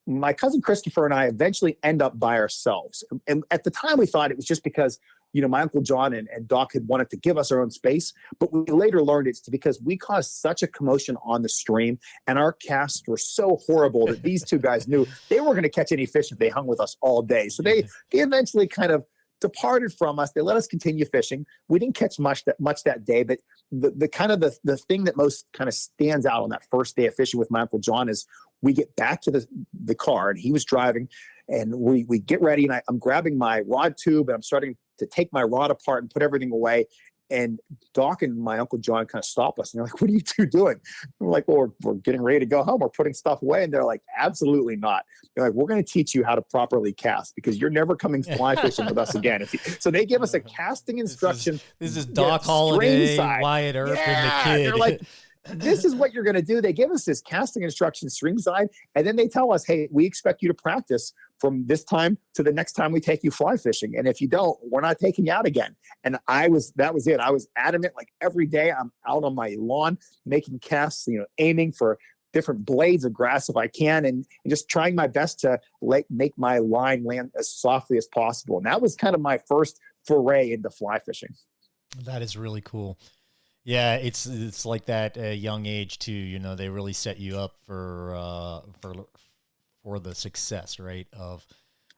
my cousin Christopher and I eventually end up by ourselves. And at the time, we thought it was just because, you know, my Uncle John and Doc had wanted to give us our own space. But we later learned it's because we caused such a commotion on the stream, and our casts were so horrible that these two guys knew they weren't going to catch any fish if they hung with us all day. So they eventually kind of departed from us. They let us continue fishing. We didn't catch much that day, but the kind of the thing that most kind of stands out on that first day of fishing with my Uncle John is we get back to the car, and he was driving, and we get ready, and I'm grabbing my rod tube, and I'm starting to take my rod apart and put everything away. And Doc and my Uncle John kind of stop us, and they're like, what are you two doing? And we're like, well, we're getting ready to go home. We're putting stuff away. And they're like, absolutely not. They're like, we're going to teach you how to properly cast, because you're never coming fly fishing with us again. So they give us a casting instruction. This is Doc Holliday, Wyatt Earp, and the kid. They're like, this is what you're going to do. They give us this casting instruction string side, and then they tell us, hey, we expect you to practice from this time to the next time we take you fly fishing. And if you don't, we're not taking you out again. And that was it. I was adamant. Like, every day I'm out on my lawn making casts, you know, aiming for different blades of grass if I can, and just trying my best to make my line land as softly as possible. And that was kind of my first foray into fly fishing. That is really cool. Yeah, it's like that young age too. You know, they really set you up for the success, right? Of,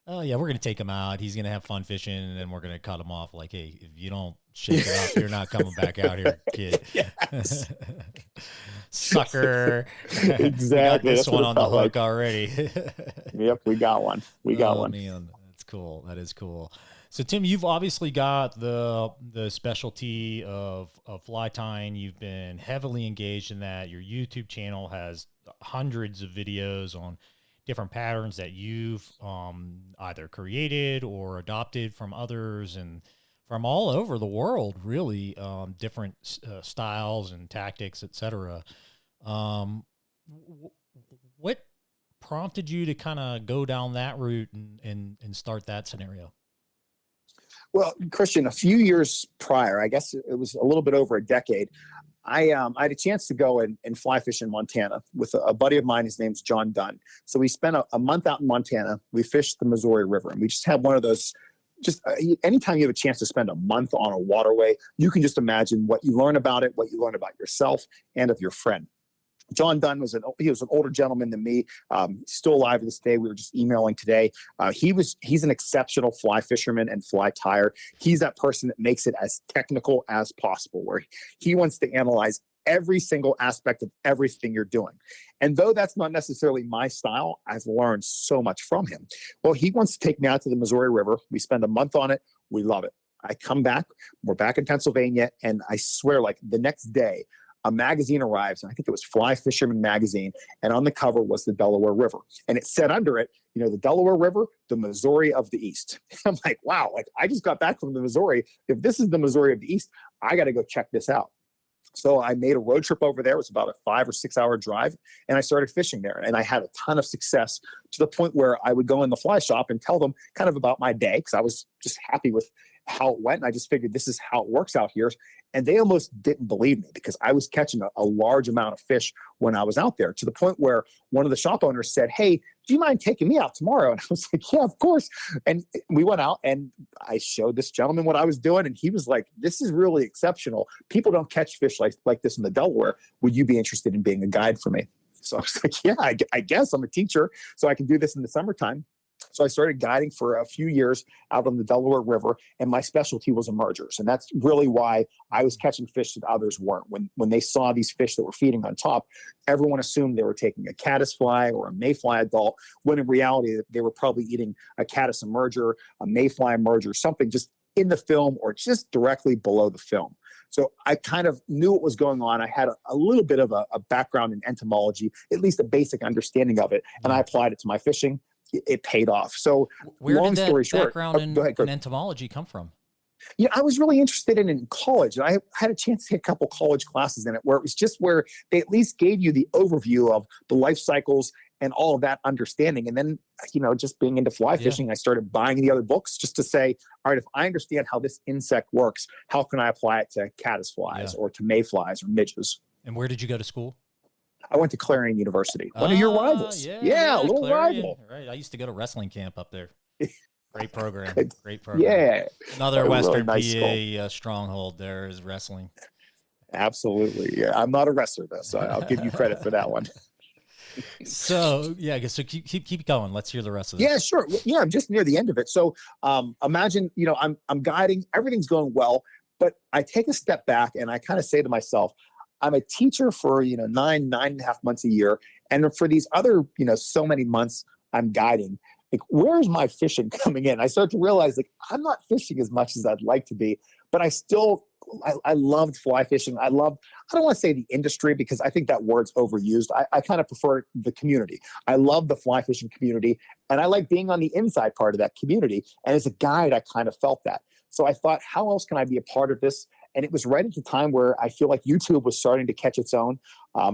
oh yeah, we're gonna take him out. He's gonna have fun fishing, and then we're gonna cut him off. Like, hey, if you don't shake it up, you're not coming back out here, kid. Yes. Sucker. Exactly. We got this one on the hook already. Yep, we got one. We got one. Man, that's cool. That is cool. So Tim, you've obviously got the specialty of fly tying. You've been heavily engaged in that. Your YouTube channel has hundreds of videos on different patterns that you've either created or adopted from others and from all over the world, really, different styles and tactics, etc. What prompted you to kind of go down that route and start that scenario? Well, Christian, a few years prior, I guess it was a little bit over a decade, I had a chance to go and fly fish in Montana with a buddy of mine. His name's John Dunn. So we spent a month out in Montana. We fished the Missouri River, and we just had one of those, anytime you have a chance to spend a month on a waterway, you can just imagine what you learn about it, what you learn about yourself and of your friend. John Dunn was an older gentleman than me, still alive to this day. We were just emailing today. He's an exceptional fly fisherman and fly tyer. He's that person that makes it as technical as possible, where he wants to analyze every single aspect of everything you're doing. And though that's not necessarily my style, I've learned so much from him. Well, he wants to take me out to the Missouri River. We spend a month on it. We love it. I come back. We're back in Pennsylvania, and I swear, like, the next day, a magazine arrives, and I think it was Fly Fisherman magazine, and on the cover was the Delaware River. And it said under it, you know, the Delaware River, the Missouri of the East. I'm like, wow, like, I just got back from the Missouri. If this is the Missouri of the East, I got to go check this out. So I made a road trip over there. It was about a 5 or 6 hour drive, and I started fishing there. And I had a ton of success, to the point where I would go in the fly shop and tell them kind of about my day, because I was just happy with how it went. And I just figured this is how it works out here. And they almost didn't believe me because I was catching a large amount of fish when I was out there, to the point where one of the shop owners said, "Hey, do you mind taking me out tomorrow?" And I was like, "Yeah, of course." And we went out and I showed this gentleman what I was doing. And he was like, "This is really exceptional. People don't catch fish like this in the Delaware. Would you be interested in being a guide for me?" So I was like, "Yeah, I guess I'm a teacher, so I can do this in the summertime." So I started guiding for a few years out on the Delaware River, and my specialty was emergers. And that's really why I was catching fish that others weren't. When they saw these fish that were feeding on top, everyone assumed they were taking a caddisfly or a mayfly adult, when in reality, they were probably eating a caddis emerger, a mayfly emerger, something just in the film or just directly below the film. So I kind of knew what was going on. I had a little bit of a background in entomology, at least a basic understanding of it, and I applied it to my fishing. It paid off. So where long did that story short, background go ahead. in entomology come from? Yeah, I was really interested in college, and I had a chance to take a couple college classes in it, where it was just where they at least gave you the overview of the life cycles and all of that understanding. And then, just being into fly fishing, I started buying the other books just to say, all right, if I understand how this insect works, how can I apply it to caddisflies or to mayflies or midges? And where did you go to school? I went to Clarion University, one of your rivals. Yeah, a little Clarion. rival. Right. I used to go to wrestling camp up there. Great program. Great program. Yeah. Another Western really nice PA stronghold there is wrestling. Absolutely. Yeah. I'm not a wrestler, though, so I'll give you credit for that one. So keep going. Let's hear the rest of this. Yeah, sure. Yeah, I'm just near the end of it. So imagine, I'm guiding, everything's going well, but I take a step back and I kind of say to myself, I'm a teacher for, 9.5 months a year. And for these other, so many months I'm guiding, like, where's my fishing coming in? I start to realize, like, I'm not fishing as much as I'd like to be, but I loved fly fishing. I don't want to say the industry, because I think that word's overused. I kind of prefer the community. I love the fly fishing community, and I like being on the inside part of that community. And as a guide, I kind of felt that. So I thought, how else can I be a part of this? And it was right at the time where I feel like YouTube was starting to catch its own.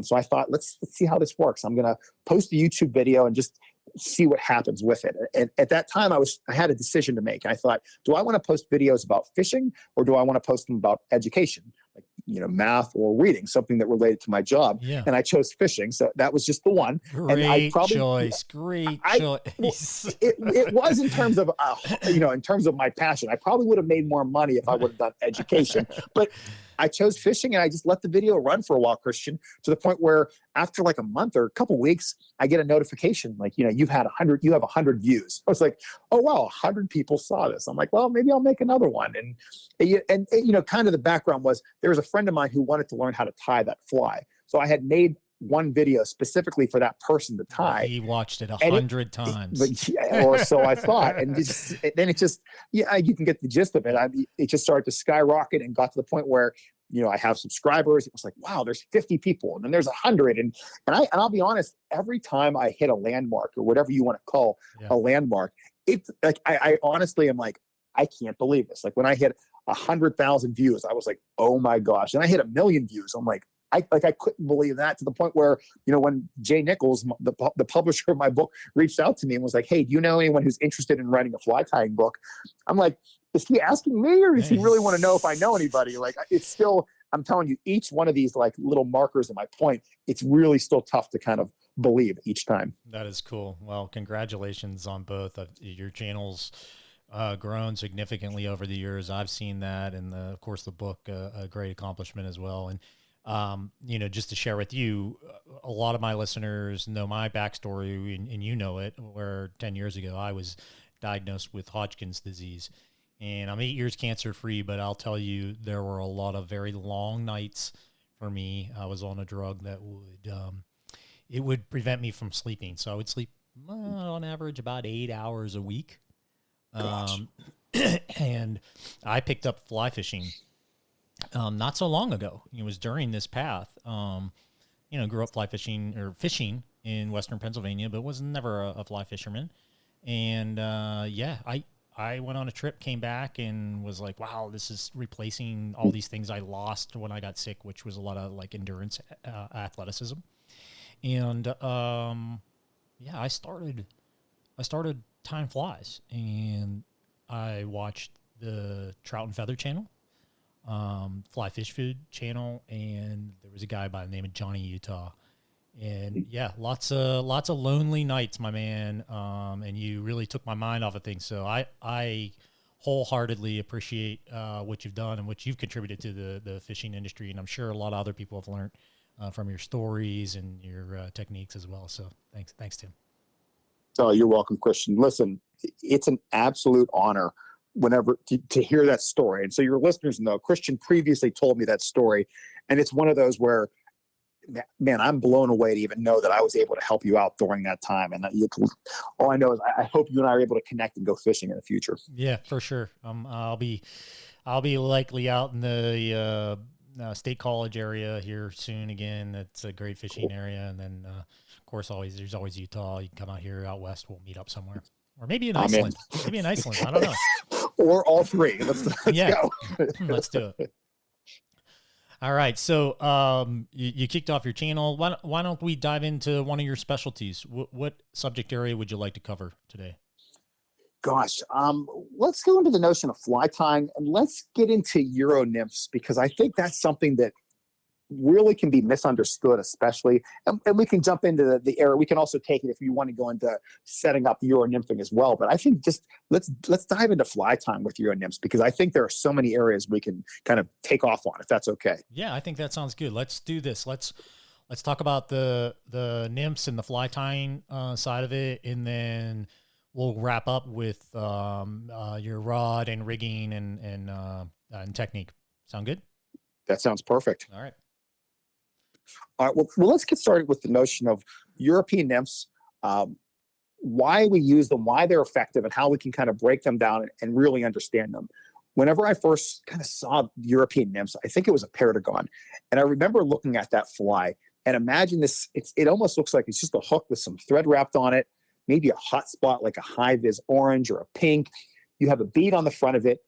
So I thought, let's see how this works. I'm going to post a YouTube video and just see what happens with it. And at that time, I had a decision to make. I thought, do I want to post videos about fishing, or do I want to post them about education, like, math or reading, something that related to my job? Yeah. And I chose fishing. So that was just the one. Great choice. It was in terms of, in terms of my passion. I probably would have made more money if I would have done education, but I chose fishing, and I just let the video run for a while, Christian, to the point where after like a month or a couple weeks, I get a notification like, you have 100 views. I was like, oh, wow, 100 people saw this. I'm like, well, maybe I'll make another one. And kind of the background was, there was a friend of mine who wanted to learn how to tie that fly. So I had made one video specifically for that person to tie. He watched it 100 times. Or so I thought. And then you can get the gist of it. It just started to skyrocket and got to the point where, I have subscribers. It was like, wow, there's 50 people, and then there's 100. And I'll be honest, every time I hit a landmark, or whatever you want to call a landmark, it's like, I honestly am like, I can't believe this. Like, when I hit 100,000 views, I was like, oh my gosh. And I hit 1 million views. I'm like, I couldn't believe that, to the point where, when Jay Nichols, the publisher of my book, reached out to me and was like, hey, do you know anyone who's interested in writing a fly tying book? I'm like, is he asking me, or does he really want to know if I know anybody? Like, it's still, I'm telling you, each one of these like little markers at my point, it's really still tough to kind of believe each time. That is cool. Well, congratulations on both of your channels. Grown significantly over the years. I've seen that. And of course the book, a great accomplishment as well. And, just to share with you, a lot of my listeners know my backstory, and it, where 10 years ago I was diagnosed with Hodgkin's disease, and I'm 8 years cancer free, but I'll tell you, there were a lot of very long nights for me. I was on a drug that would prevent me from sleeping. So I would sleep on average about 8 hours a week. And I picked up fly fishing not so long ago. It was during this path. Grew up fly fishing or fishing in Western Pennsylvania, but was never a fly fisherman. And I went on a trip, came back, and was like, wow, this is replacing all these things I lost when I got sick, which was a lot of like endurance, athleticism. And I started tying flies, and I watched the Trout and Feather channel, Fly Fish Food channel, and there was a guy by the name of Johnny Utah. And yeah, lots of lonely nights, my man. And you really took my mind off of things. So I wholeheartedly appreciate what you've done and what you've contributed to the fishing industry. And I'm sure a lot of other people have learned from your stories and your techniques as well. So thanks, Tim. Oh, you're welcome, Christian. Listen, it's an absolute honor whenever to hear that story. And so your listeners know, Christian previously told me that story. And it's one of those where, man, I'm blown away to even know that I was able to help you out during that time. And all I know is I hope you and I are able to connect and go fishing in the future. Yeah, for sure. I'll be likely out in the State College area here soon again. That's a great fishing area. And then, of course, there's always Utah. You can come out here out west. We'll meet up somewhere. Or maybe in Iceland. Maybe in Iceland. I don't know. Or all three. Let's go. Let's do it. All right. So you kicked off your channel. Why don't we dive into one of your specialties? What subject area would you like to cover today? Gosh, let's go into the notion of fly tying, and let's get into Euro nymphs, because I think that's something that really can be misunderstood, especially, and we can jump into the area. We can also take it if you want to go into setting up Euro nymphing as well. But I think just let's dive into fly tying with Euro nymphs, because I think there are so many areas we can kind of take off on, if that's okay. Yeah, I think that sounds good. Let's do this. Let's talk about the nymphs and the fly tying side of it, and then we'll wrap up with your rod and rigging and technique. Sound good? That sounds perfect. All right. All right. Well, let's get started with the notion of European nymphs, why we use them, why they're effective, and how we can kind of break them down and really understand them. Whenever I first kind of saw European nymphs, I think it was a Perdigon. And I remember looking at that fly and imagine this, it almost looks like it's just a hook with some thread wrapped on it, maybe a hot spot like a high-vis orange or a pink. You have a bead on the front of it,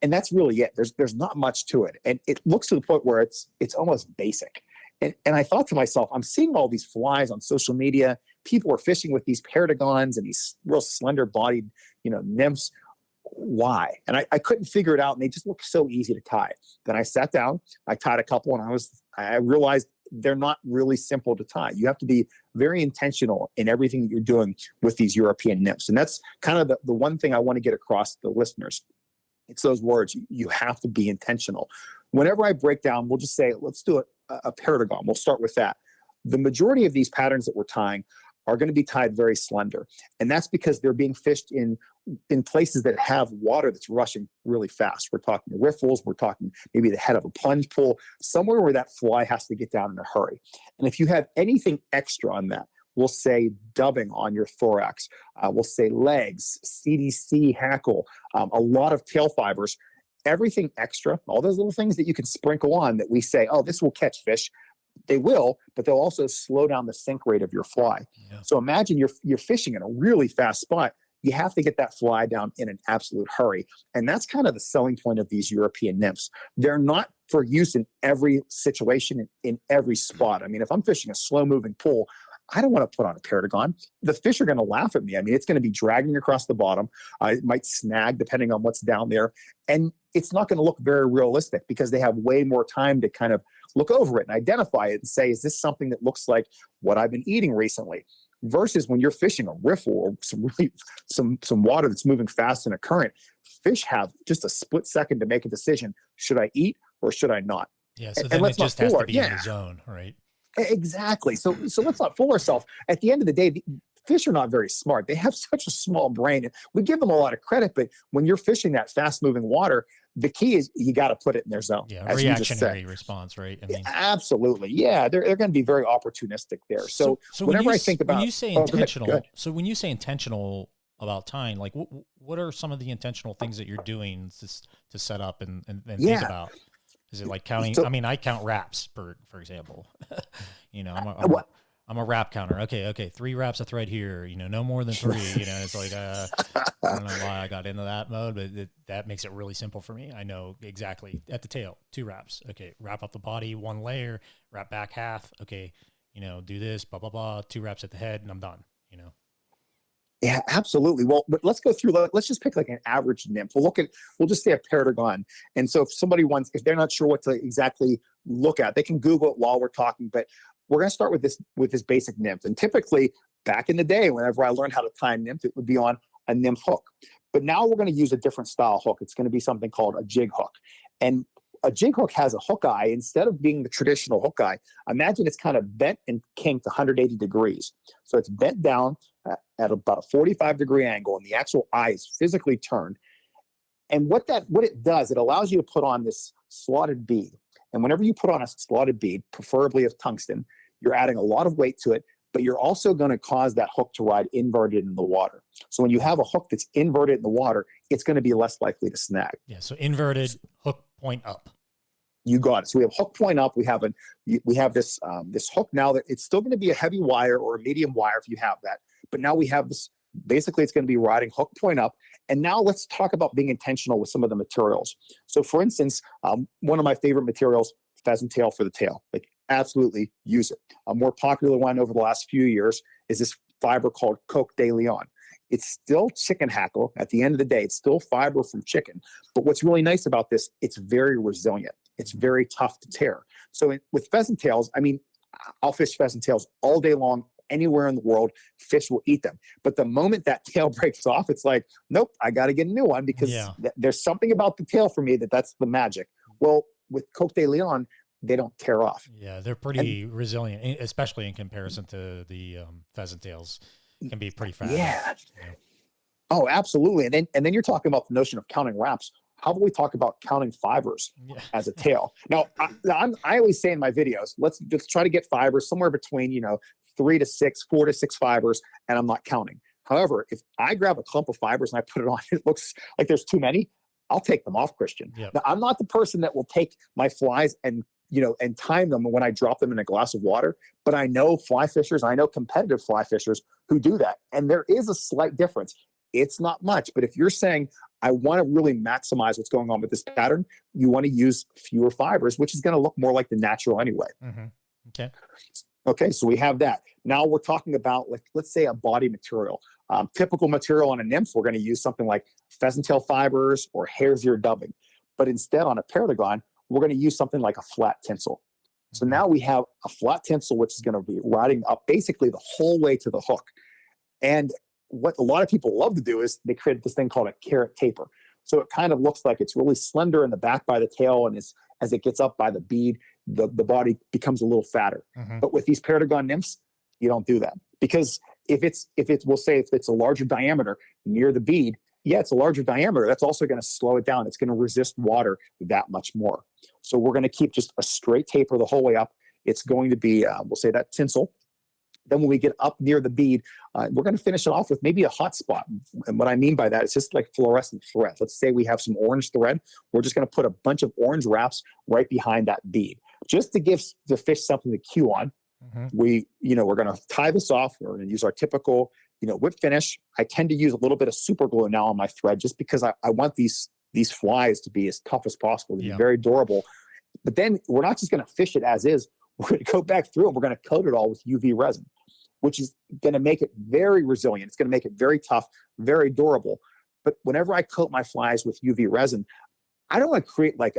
and that's really it. There's not much to it. And it looks to the point where it's almost basic. And I thought to myself, I'm seeing all these flies on social media. People are fishing with these Perdigons and these real slender-bodied, nymphs. Why? And I couldn't figure it out, and they just look so easy to tie. Then I sat down, I tied a couple, and I realized they're not really simple to tie. You have to be very intentional in everything that you're doing with these European nymphs. And that's kind of the one thing I want to get across to the listeners. It's those words. You have to be intentional. Whenever I break down, we'll just say, let's do a Perdigon. We'll start with that. The majority of these patterns that we're tying are going to be tied very slender. And that's because they're being fished in places that have water that's rushing really fast. We're talking riffles. We're talking maybe the head of a plunge pool, somewhere where that fly has to get down in a hurry. And if you have anything extra on that, we'll say dubbing on your thorax. We'll say legs, CDC hackle, a lot of tail fibers, everything extra, all those little things that you can sprinkle on that we say, oh, this will catch fish. They will, but they'll also slow down the sink rate of your fly. Yeah. So imagine you're fishing in a really fast spot. You have to get that fly down in an absolute hurry. And that's kind of the selling point of these European nymphs. They're not for use in every situation, in every spot. I mean, if I'm fishing a slow-moving pool, I don't want to put on a Perdigon. The fish are going to laugh at me. I mean, it's going to be dragging across the bottom. It might snag depending on what's down there. And it's not going to look very realistic because they have way more time to kind of look over it and identify it and say, is this something that looks like what I've been eating recently? Versus when you're fishing a riffle or some water that's moving fast in a current, fish have just a split second to make a decision. Should I eat or should I not? Yeah, so then it just has to be in the zone, right? Exactly. So let's not fool ourselves. At the end of the day, fish are not very smart. They have such a small brain. We give them a lot of credit, but when you're fishing that fast-moving water, the key is you got to put it in their zone. Yeah, reactionary response, right? I mean, absolutely. Yeah, they're going to be very opportunistic there. So whenever I think about when you say intentional, so when you say intentional about tying, like what are some of the intentional things that you're doing to set up and think about? Is it like counting? I mean, I count wraps, for example. I'm a wrap counter. Okay, 3 wraps of thread here. No more than 3. It's like I don't know why I got into that mode, but that makes it really simple for me. I know exactly at the tail, 2 wraps. Okay, wrap up the body, 1 layer, wrap back half. Okay, do this, blah blah blah. 2 wraps at the head, and I'm done. Yeah, absolutely. Well, but let's go through. Let's just pick like an average nymph. We'll just say a paragon. And so if they're not sure what to exactly look at, they can Google it while we're talking. But we're going to start with this basic nymph. And typically, back in the day, whenever I learned how to tie a nymph, it would be on a nymph hook. But now we're going to use a different style hook. It's going to be something called a jig hook. And a jig hook has a hook eye. Instead of being the traditional hook eye, imagine it's kind of bent and kinked 180 degrees. So it's bent down at about a 45-degree angle, and the actual eye is physically turned. And what it does, it allows you to put on this slotted bead. And whenever you put on a slotted bead, preferably of tungsten, you're adding a lot of weight to it, but you're also going to cause that hook to ride inverted in the water. So when you have a hook that's inverted in the water, it's going to be less likely to snag. Yeah, so inverted, hook point up. You got it. So we have hook point up. We have this hook now that it's still going to be a heavy wire or a medium wire if you have that. But now we have this. Basically, it's going to be riding hook point up. And now let's talk about being intentional with some of the materials. So, for instance, one of my favorite materials, pheasant tail for the tail. Like, absolutely use it. A more popular one over the last few years is this fiber called Coque de Leon. It's still chicken hackle. At the end of the day, it's still fiber from chicken. But what's really nice about this, it's very resilient. It's very tough to tear. So with pheasant tails, I mean, I'll fish pheasant tails all day long, anywhere in the world. Fish will eat them. But the moment that tail breaks off, it's like, nope, I got to get a new one because there's something about the tail for me that's the magic. Well, with Coque de Leon, they don't tear off. Yeah, they're pretty resilient, especially in comparison to the pheasant tails. Can be pretty fast. Yeah. Oh, absolutely. And then you're talking about the notion of counting wraps. How about we talk about counting fibers as a tail? Now, I always say in my videos, let's try to get fibers somewhere between 4 to 6 fibers, and I'm not counting. However, if I grab a clump of fibers and I put it on, it looks like there's too many, I'll take them off, Christian. Yep. Now, I'm not the person that will take my flies and time them when I drop them in a glass of water. But I know fly fishers, I know competitive fly fishers who do that. And there is a slight difference. It's not much, but if you're saying, I want to really maximize what's going on with this pattern, you want to use fewer fibers, which is going to look more like the natural anyway. Mm-hmm. Okay, so we have that. Now we're talking about, let's say, a body material. Typical material on a nymph, we're going to use something like pheasant tail fibers or hare's ear dubbing. But instead, on a paragon, we're going to use something like a flat tinsel. So now we have a flat tinsel, which is going to be riding up basically the whole way to the hook. And what a lot of people love to do is they create this thing called a carrot taper. So it kind of looks like it's really slender in the back by the tail, and as it gets up by the bead, the body becomes a little fatter. Mm-hmm. But with these paragon nymphs, you don't do that, because if we'll say if it's a larger diameter near the bead, it's a larger diameter. That's also going to slow it down. It's going to resist water that much more. So we're going to keep just a straight taper the whole way up. It's going to be, we'll say that tinsel. Then when we get up near the bead, we're going to finish it off with maybe a hot spot. And what I mean by that is just like fluorescent thread. Let's say we have some orange thread. We're just going to put a bunch of orange wraps right behind that bead, just to give the fish something to cue on. Mm-hmm. We're going to tie this off. We're going to use our typical, whip finish. I tend to use a little bit of super glue now on my thread, just because I want these flies to be as tough as possible, to be very durable. But then we're not just going to fish it as is. We're going to go back through and we're going to coat it all with UV resin, which is going to make it very resilient. It's going to make it very tough, very durable. But whenever I coat my flies with UV resin, I don't want to create I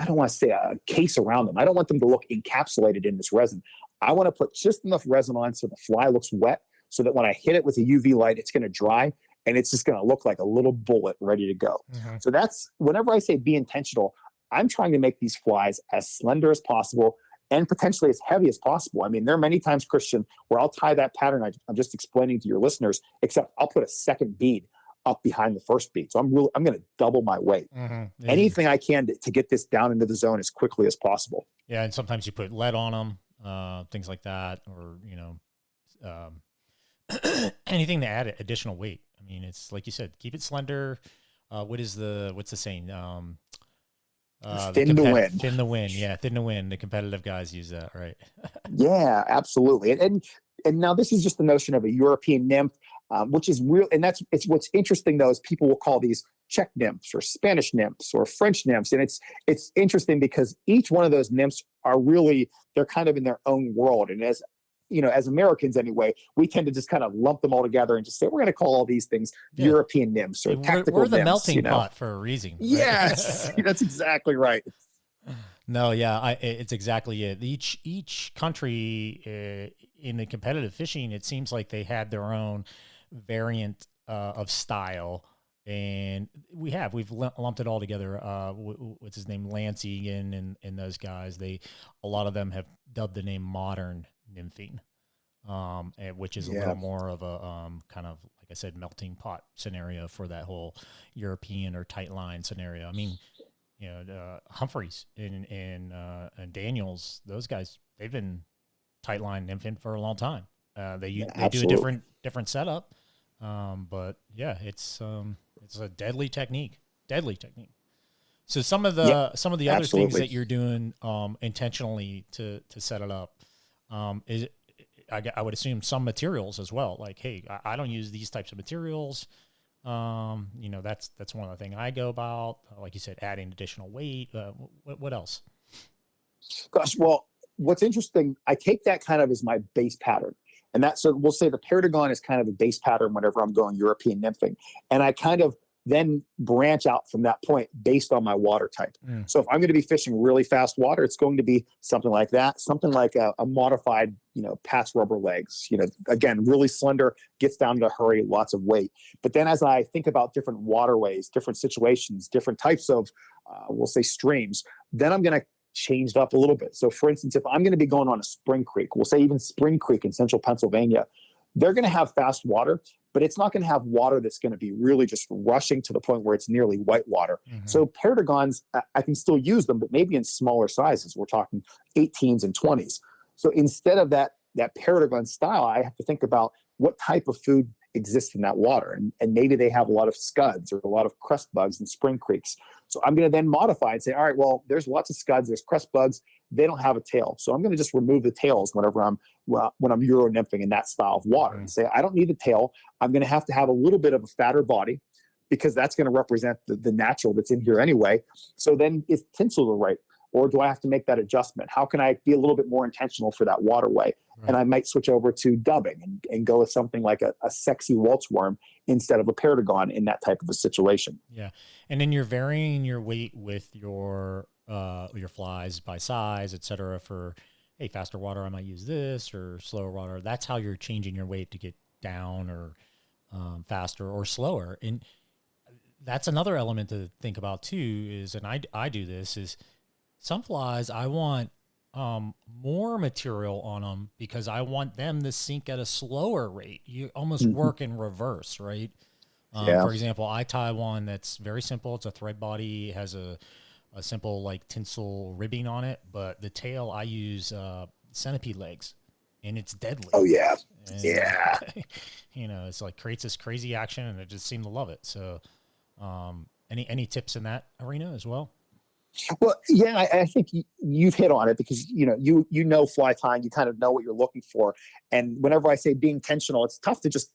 don't want to say a case around them. I don't want them to look encapsulated in this resin. I want to put just enough resin on so the fly looks wet, so that when I hit it with a UV light, it's going to dry and it's just going to look like a little bullet ready to go. Mm-hmm. So that's, whenever I say be intentional, I'm trying to make these flies as slender as possible and potentially as heavy as possible. I mean, there are many times, Christian, where I'll tie that pattern I'm just explaining to your listeners, except I'll put a second bead up behind the first bead. So I'm going to double my weight. Mm-hmm. Yeah. Anything I can to get this down into the zone as quickly as possible. Yeah, and sometimes you put lead on them, things like that, or anything to add additional weight. I mean, it's like you said, keep it slender. What's the saying? Thin to win. Thin to win. Yeah, thin to win. The competitive guys use that, right? Yeah, absolutely. And now this is just the notion of a European nymph, which is real. And it's what's interesting though is people will call these Czech nymphs or Spanish nymphs or French nymphs, and it's interesting because each one of those nymphs are really, they're kind of in their own world. And as as Americans anyway, we tend to just kind of lump them all together and just say, we're going to call all these things European nymphs or tactical we're the nymphs, melting pot for a reason. Right? Yes, that's exactly right. No, yeah, it's exactly it. Each country in the competitive fishing, it seems like they had their own variant of style. And we've lumped it all together. What's his name? Lance Egan and those guys. A lot of them have dubbed the name modern nymphing, which is a little more of a kind of, like I said, melting pot scenario for that whole European or tight line scenario. I mean, Humphreys and Daniels, those guys, they've been tight line nymphing for a long time. They do a different setup, but yeah, it's a deadly technique. So some of the other things that you're doing intentionally to set it up is, I would assume, some materials as well. Like, hey, I don't use these types of materials. That's one of the things I go about. Like you said, adding additional weight. What else? Gosh, well, what's interesting, I take that kind of as my base pattern. And so we'll say the Perdigon is kind of a base pattern whenever I'm going European nymphing. And I kind of then branch out from that point based on my water type. So if I'm going to be fishing really fast water, it's going to be something like that, something like a modified, Pat's rubber legs, again, really slender, gets down to a hurry, lots of weight. But then as I think about different waterways, different situations, different types of, we'll say streams, then I'm going to change it up a little bit. So for instance, if I'm going to be going on a spring creek, we'll say even Spring Creek in central Pennsylvania, they're going to have fast water, but it's not going to have water that's going to be really just rushing to the point where it's nearly white water. So Perdigons, I can still use them, but maybe in smaller sizes. We're talking 18s and 20s. So instead of that Perdigon style, I have to think about what type of food exists in that water. And maybe they have a lot of scuds or a lot of crust bugs in spring creeks. So I'm going to then modify and say, all right, well, there's lots of scuds, there's crust bugs. They don't have a tail. So I'm going to just remove the tails when I'm Euro nymphing in that style of water and say, I don't need the tail. I'm going to have a little bit of a fatter body because that's going to represent the natural that's in here anyway. So then is tinsel the right? Or do I have to make that adjustment? How can I be a little bit more intentional for that waterway? Right. And I might switch over to dubbing and go with something like a sexy waltz worm instead of a Perdigon in that type of a situation. Yeah. And then you're varying your weight with your flies by size, et cetera. For, hey, faster water, I might use this, or slower water. That's how you're changing your weight to get down or faster or slower. And that's another element to think about too, is, and I do this, is some flies, I want more material on them because I want them to sink at a slower rate. You almost work in reverse, right? For example, I tie one that's very simple. It's a thread body, has a simple like tinsel ribbing on it, but the tail I use centipede legs, and it's deadly. Oh yeah, and, it's like creates this crazy action, and I just seem to love it. So, any tips in that arena as well? Well, yeah, I think you've hit on it because, you know fly tying, you kind of know what you're looking for. And whenever I say being intentional, it's tough to just,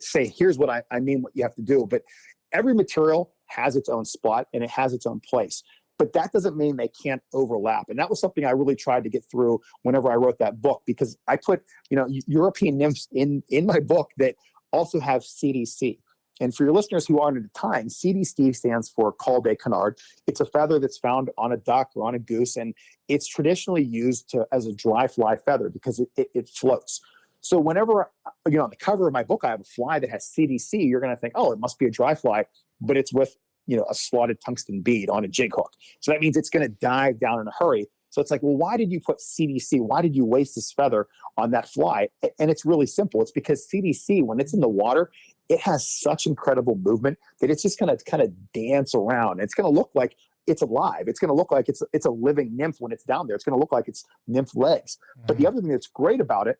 say, here's what I mean, what you have to do. But every material has its own spot and it has its own place. But that doesn't mean they can't overlap. And that was something I really tried to get through whenever I wrote that book, because I put, European nymphs in my book that also have CDC. And for your listeners who aren't into tying, CDC stands for Col de Canard. It's a feather that's found on a duck or on a goose, and it's traditionally used as a dry fly feather because it floats. So whenever, on the cover of my book, I have a fly that has CDC, you're going to think, oh, it must be a dry fly, but it's with, a slotted tungsten bead on a jig hook. So that means it's going to dive down in a hurry. So it's like, well, why did you put CDC? Why did you waste this feather on that fly? And it's really simple. It's because CDC, when it's in the water, it has such incredible movement that it's just going to kind of dance around. It's going to look like it's alive. It's going to look like it's a living nymph when it's down there. It's going to look like it's nymph legs. But the other thing that's great about it,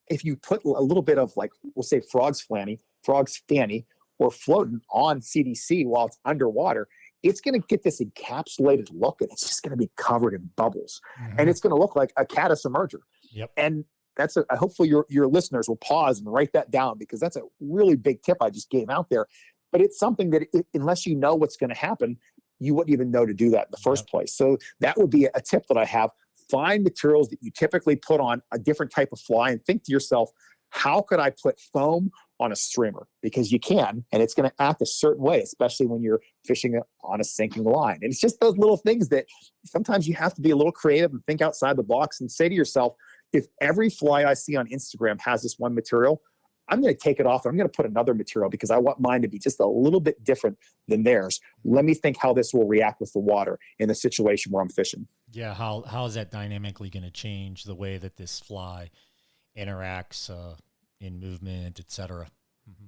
if you put a little bit of, like, we'll say frog's fanny or floating on CDC while it's underwater, it's going to get this encapsulated look, and it's just going to be covered in bubbles. And it's going to look like a caddis emerger. Yep. And that's hopefully your listeners will pause and write that down, because that's a really big tip I just gave out there. But it's something that unless you know what's going to happen, you wouldn't even know to do that in the first place. So that would be a tip that I have. find materials that you typically put on a different type of fly and think to yourself, how could I put foam on a streamer? Because you can, and it's going to act a certain way, especially when you're fishing on a sinking line. And it's just those little things that sometimes you have to be a little creative and think outside the box and say to yourself, if every fly I see on Instagram has this one material, I'm going to take it off and I'm going to put another material because I want mine to be just a little bit different than theirs. Let me think how this will react with the water in the situation where I'm fishing. Yeah. How is that dynamically going to change the way that this fly interacts in movement, etc.? Mm-hmm.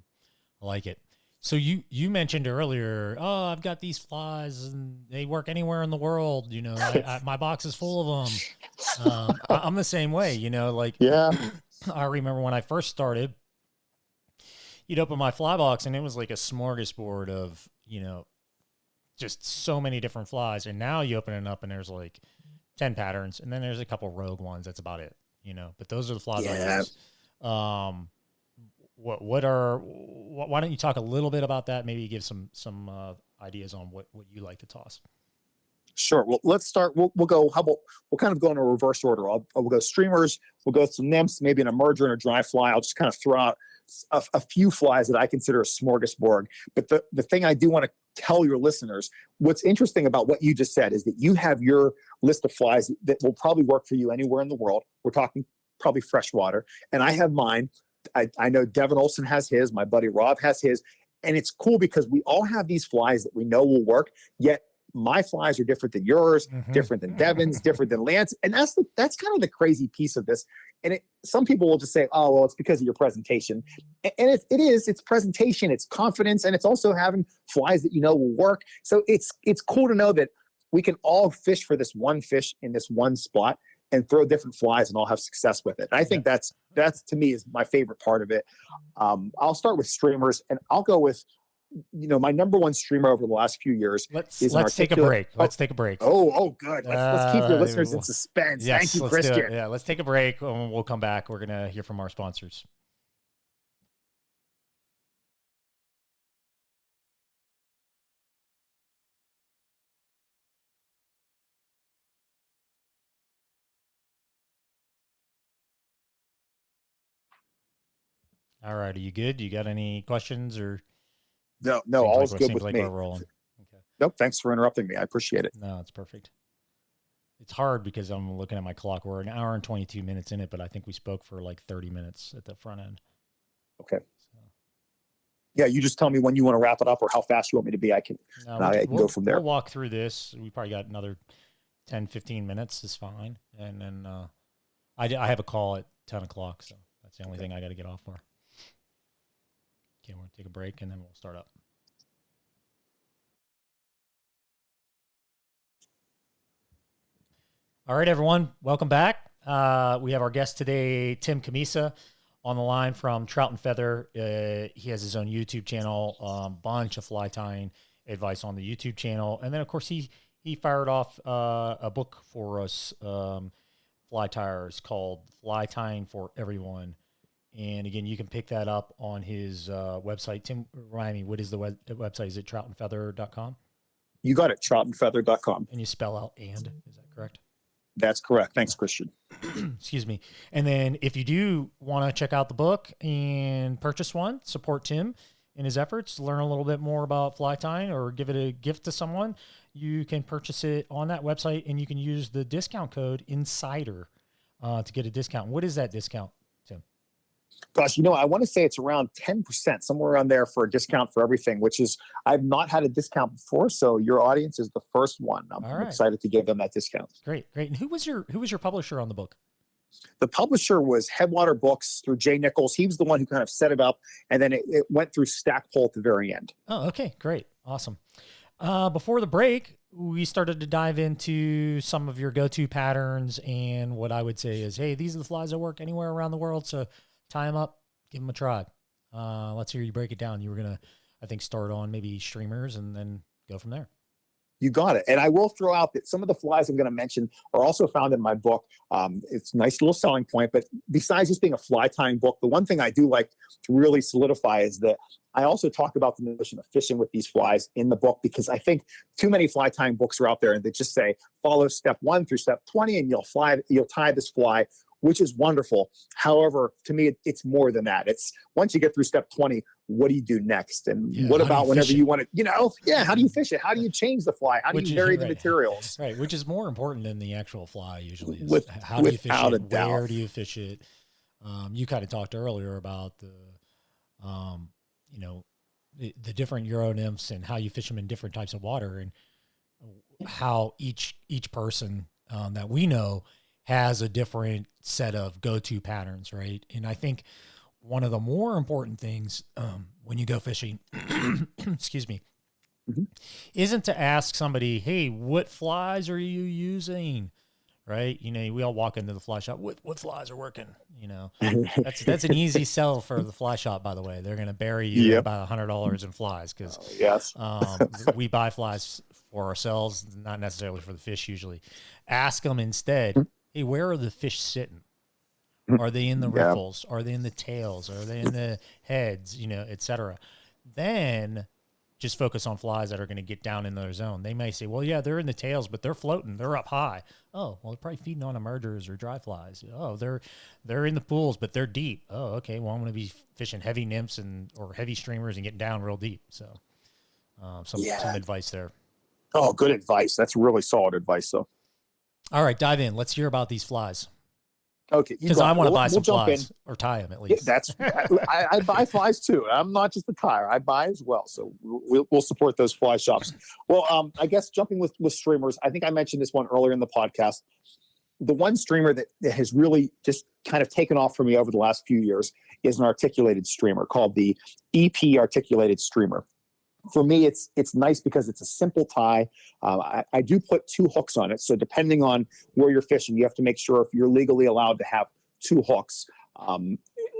I like it. So you mentioned earlier, oh, I've got these flies and they work anywhere in the world. You know, my box is full of them. I'm the same way, you know, like, yeah, I remember when I first started, you'd open my fly box and it was like a smorgasbord of, you know, just so many different flies. And now you open it up and there's like 10 patterns and then there's a couple rogue ones. That's about it, you know, but those are the flies I use. Why don't you talk a little bit about that? Maybe give some ideas on what you like to toss. Sure. Well, let's start. We'll go. We'll kind of go in a reverse order. We'll go streamers. We'll go some nymphs, maybe an emerger and a dry fly. I'll just kind of throw out a few flies that I consider a smorgasbord. But the thing I do want to tell your listeners, what's interesting about what you just said is that you have your list of flies that will probably work for you anywhere in the world. We're talking probably freshwater, and I have mine. I know Devin Olson has his, my buddy Rob has his, and it's cool because we all have these flies that we know will work, yet my flies are different than yours, different than Devin's, different than Lance. And that's kind of the crazy piece of this. And some people will just say, oh, well, it's because of your presentation. And it's presentation, it's confidence, and it's also having flies that you know will work. So it's cool to know that we can all fish for this one fish in this one spot and throw different flies and all have success with it. And I think that's to me is my favorite part of it. I'll start with streamers, and I'll go with, you know, my number one streamer over the last few years. Let's take a break. Let's take a break. Oh, good. Let's keep your listeners in suspense. Yes, thank you, Christian. Yeah, let's take a break. We'll come back. We're going to hear from our sponsors. All right. Are you good? You got any questions or? No, all's good with me. We're rolling. Okay. Nope. Thanks for interrupting me. I appreciate it. No, it's perfect. It's hard because I'm looking at my clock. We're an hour and 22 minutes in it, but I think we spoke for like 30 minutes at the front end. Okay. So. Yeah. You just tell me when you want to wrap it up or how fast you want me to be. I can go from there. We'll walk through this. We probably got another 10, 15 minutes is fine. And then I have a call at 10 o'clock. So that's the only thing I got to get off for. Okay, we're going to take a break and then we'll start up. All right, everyone. Welcome back. We have our guest today, Tim Cammisa, on the line from Trout and Feather. He has his own YouTube channel, bunch of fly tying advice on the YouTube channel. And then, of course, he fired off a book for us, fly tyers, called Fly Tying for Everyone. And again, you can pick that up on his website. Tim, remind me, what is the website? Is it troutandfeather.com? You got it, troutandfeather.com. And you spell out and, is that correct? That's correct. Thanks, Christian. Excuse me. And then if you do want to check out the book and purchase one, support Tim in his efforts, learn a little bit more about fly tying or give it a gift to someone, you can purchase it on that website and you can use the discount code INSIDER to get a discount. What is that discount, Tim? Gosh, I want to say it's around 10%, somewhere around there for a discount for everything, which is, I've not had a discount before. So your audience is the first one. I'm excited to give them that discount. Great. And who was your publisher on the book? The publisher was Headwater Books through Jay Nichols. He was the one who kind of set it up, and then it went through Stackpole at the very end. Oh, okay. Great. Awesome. Before the break, we started to dive into some of your go-to patterns, and what I would say is, hey, these are the flies that work anywhere around the world, so tie them up, give them a try. Let's hear you break it down. You were going to, I think, start on maybe streamers and then go from there. You got it. And I will throw out that some of the flies I'm going to mention are also found in my book. It's a nice little selling point. But besides just being a fly tying book, the one thing I do like to really solidify is that I also talk about the notion of fishing with these flies in the book, because I think too many fly tying books are out there that just say follow step 1 through step 20 and you'll tie this fly, which is wonderful. However, to me, it's more than that. It's once you get through step 20, what do you do next? And what about whenever you want to, how do you fish it? How do you change the fly? How do you vary the materials? Right, which is more important than the actual fly usually. Is how do you fish it? Where do you fish it? You kind of talked earlier about the different Euro nymphs and how you fish them in different types of water, and how each person that we know has a different set of go-to patterns, right? And I think one of the more important things when you go fishing, excuse me, isn't to ask somebody, hey, what flies are you using? Right? We all walk into the fly shop. What flies are working? That's an easy sell for the fly shop, by the way. They're going to bury you about $100 in flies because we buy flies for ourselves, not necessarily for the fish usually. Ask them instead, hey, where are the fish sitting? Are they in the riffles? Are they in the tails? Are they in the heads? Et cetera. Then just focus on flies that are going to get down in their zone. They may say, well, yeah, they're in the tails, but they're floating. They're up high. Oh, well, they're probably feeding on emergers or dry flies. Oh, they're in the pools, but they're deep. Oh, okay. Well, I'm going to be fishing heavy nymphs or heavy streamers and getting down real deep. So some advice there. Oh, good advice. That's really solid advice, though. All right, dive in. Let's hear about these flies. Okay, because I want to buy some flies or tie them at least. I buy flies too. I'm not just a tire; I buy as well. So we'll support those fly shops. Well, I guess jumping with streamers. I think I mentioned this one earlier in the podcast. The one streamer that has really just kind of taken off for me over the last few years is an articulated streamer called the EP articulated streamer. For me, it's nice because it's a simple tie. I do put 2 hooks on it. So depending on where you're fishing, you have to make sure if you're legally allowed to have 2 hooks. And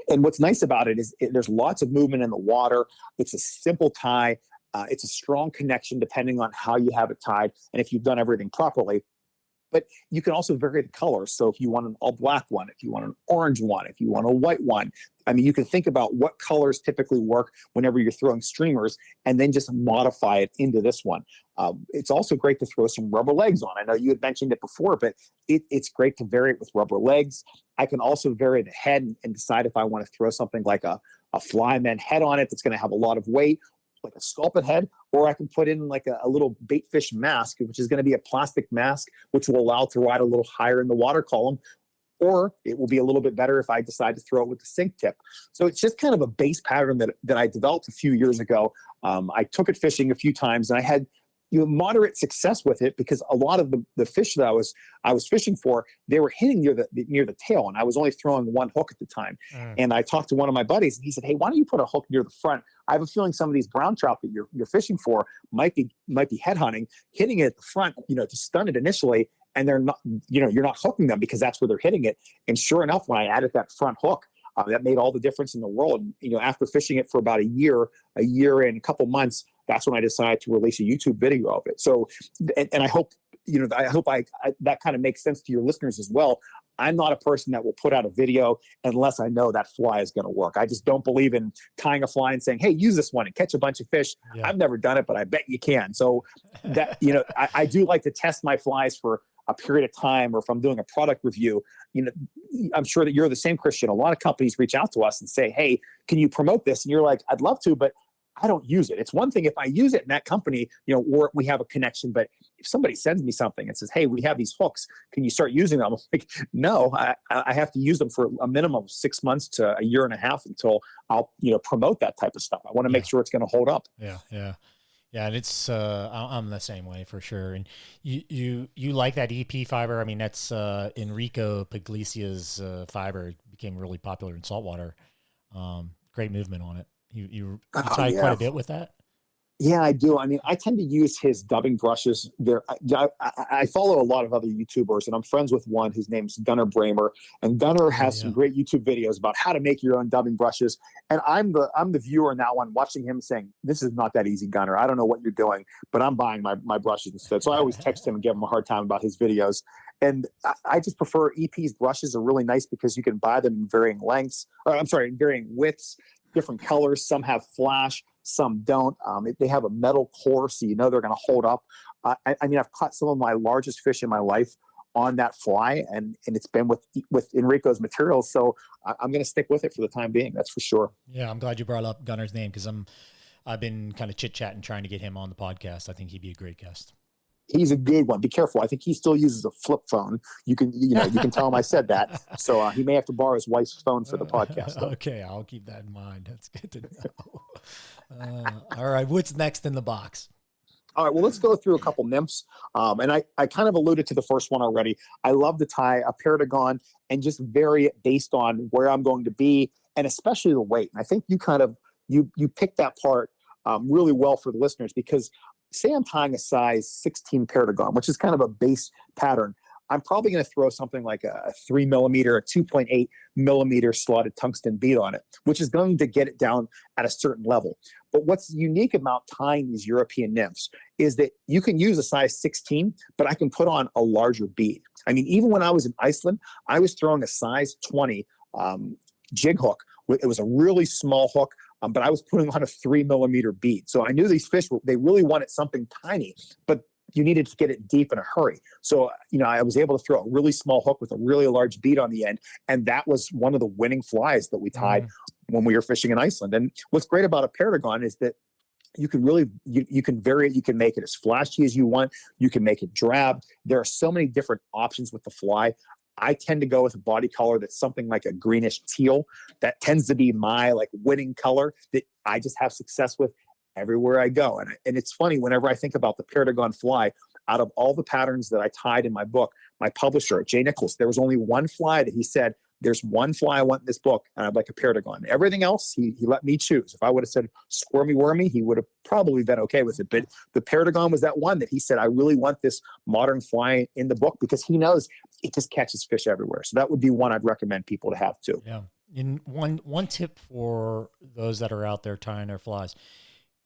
what's nice about it is there's lots of movement in the water. It's a simple tie. It's a strong connection depending on how you have it tied and if you've done everything properly. But you can also vary the colors. So if you want an all black one, if you want an orange one, if you want a white one, I mean, you can think about what colors typically work whenever you're throwing streamers and then just modify it into this one. It's also great to throw some rubber legs on. I know you had mentioned it before, but it's great to vary it with rubber legs. I can also vary the head and decide if I want to throw something like a flyman head on it that's going to have a lot of weight, like a sculpin head, or I can put in like a little bait fish mask, which is going to be a plastic mask, which will allow to ride a little higher in the water column. Or it will be a little bit better if I decide to throw it with the sink tip. So it's just kind of a base pattern that I developed a few years ago. I took it fishing a few times and I had moderate success with it because a lot of the fish that I was fishing for, they were hitting near the tail, and I was only throwing 1 hook at the time. And I talked to one of my buddies, and he said, "Hey, why don't you put a hook near the front? I have a feeling some of these brown trout that you're fishing for might be head hunting, hitting it at the front, to stun it initially, and they're not, you're not hooking them because that's where they're hitting it." And sure enough, when I added that front hook, that made all the difference in the world. And, after fishing it for about a year and a couple months, that's when I decided to release a YouTube video of it. So, and I hope, that kind of makes sense to your listeners as well. I'm not a person that will put out a video unless I know that fly is going to work. I just don't believe in tying a fly and saying, "Hey, use this one and catch a bunch of fish." Yeah. I've never done it, but I bet you can. So that, I do like to test my flies for a period of time, or if I'm doing a product review, I'm sure that you're the same, Christian. A lot of companies reach out to us and say, "Hey, can you promote this?" And you're like, "I'd love to, but I don't use it." It's one thing if I use it in that company, or we have a connection, but if somebody sends me something and says, "Hey, we have these hooks, can you start using them?" I'm like, no, I have to use them for a minimum of 6 months to a year and a half until I'll, promote that type of stuff. I want to make sure it's going to hold up. Yeah. And it's, I'm the same way for sure. And you like that EP fiber. I mean, that's, Enrico Puglisia's, fiber. It became really popular in saltwater. Great movement on it. You tie quite a bit with that? Yeah, I do. I mean, I tend to use his dubbing brushes. I follow a lot of other YouTubers, and I'm friends with one whose name's Gunnar Bramer. And Gunnar Oh has yeah. some great YouTube videos about how to make your own dubbing brushes. And I'm the viewer in that one, watching him saying, "This is not that easy, Gunnar. I don't know what you're doing, but I'm buying my brushes instead." So I always text him and give him a hard time about his videos. And I just prefer EP's brushes are really nice because you can buy them in varying lengths, or I'm sorry, in varying widths, different colors. Some have flash, some don't. They have a metal core, so you know they're going to hold up. I mean, I've caught some of my largest fish in my life on that fly, and it's been with Enrico's materials. So I'm going to stick with it for the time being. That's for sure. Yeah, I'm glad you brought up Gunner's name because I've been kind of chit chatting trying to get him on the podcast. I think he'd be a great guest. He's a good one. Be careful. I think he still uses a flip phone. You can tell him I said that. So he may have to borrow his wife's phone for the podcast. Okay, I'll keep that in mind. That's good to know. All right, what's next in the box? All right, well, let's go through a couple nymphs. And I kind of alluded to the first one already. I love to tie a paratagon and just vary it based on where I'm going to be, and especially the weight. And I think you picked that part really well for the listeners, because say I'm tying a size 16 paratagon, which is kind of a base pattern. I'm probably going to throw something like a 3 millimeter, a 2.8 millimeter slotted tungsten bead on it, which is going to get it down at a certain level. But what's unique about tying these European nymphs is that you can use a size 16, but I can put on a larger bead. I mean, even when I was in Iceland, I was throwing a size 20 jig hook. It was a really small hook, but I was putting on a 3 millimeter bead. So I knew these fish, they really wanted something tiny, but you needed to get it deep in a hurry. So, I was able to throw a really small hook with a really large bead on the end. And that was one of the winning flies that we tied when we were fishing in Iceland. And what's great about a paratagon is that you can really, you can vary it. You can make it as flashy as you want. You can make it drab. There are so many different options with the fly. I tend to go with a body color that's something like a greenish teal. That tends to be my winning color that I just have success with everywhere I go. And it's funny, whenever I think about the paratagon fly, out of all the patterns that I tied in my book, my publisher, Jay Nichols, there was only one fly that he said, "There's one fly I want in this book, and I'd like a paratagon." Everything else, he let me choose. If I would have said squirmy wormy, he would have probably been okay with it. But the paratagon was that one that he said, "I really want this modern fly in the book," because he knows it just catches fish everywhere. So that would be one I'd recommend people to have too. Yeah. And one tip for those that are out there tying their flies,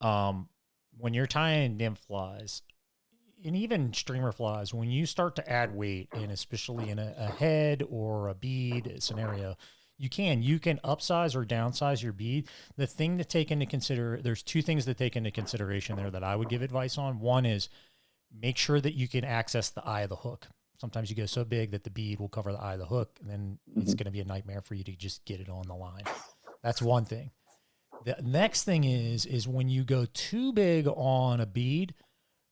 when you're tying nymph flies and even streamer flies, when you start to add weight, and especially in a head or a bead scenario, you can upsize or downsize your bead. The thing to take into there's two things to take into consideration there that I would give advice on. One is make sure that you can access the eye of the hook. Sometimes you go so big that the bead will cover the eye of the hook, and then it's going to be a nightmare for you to just get it on the line. That's one thing. The next thing is when you go too big on a bead,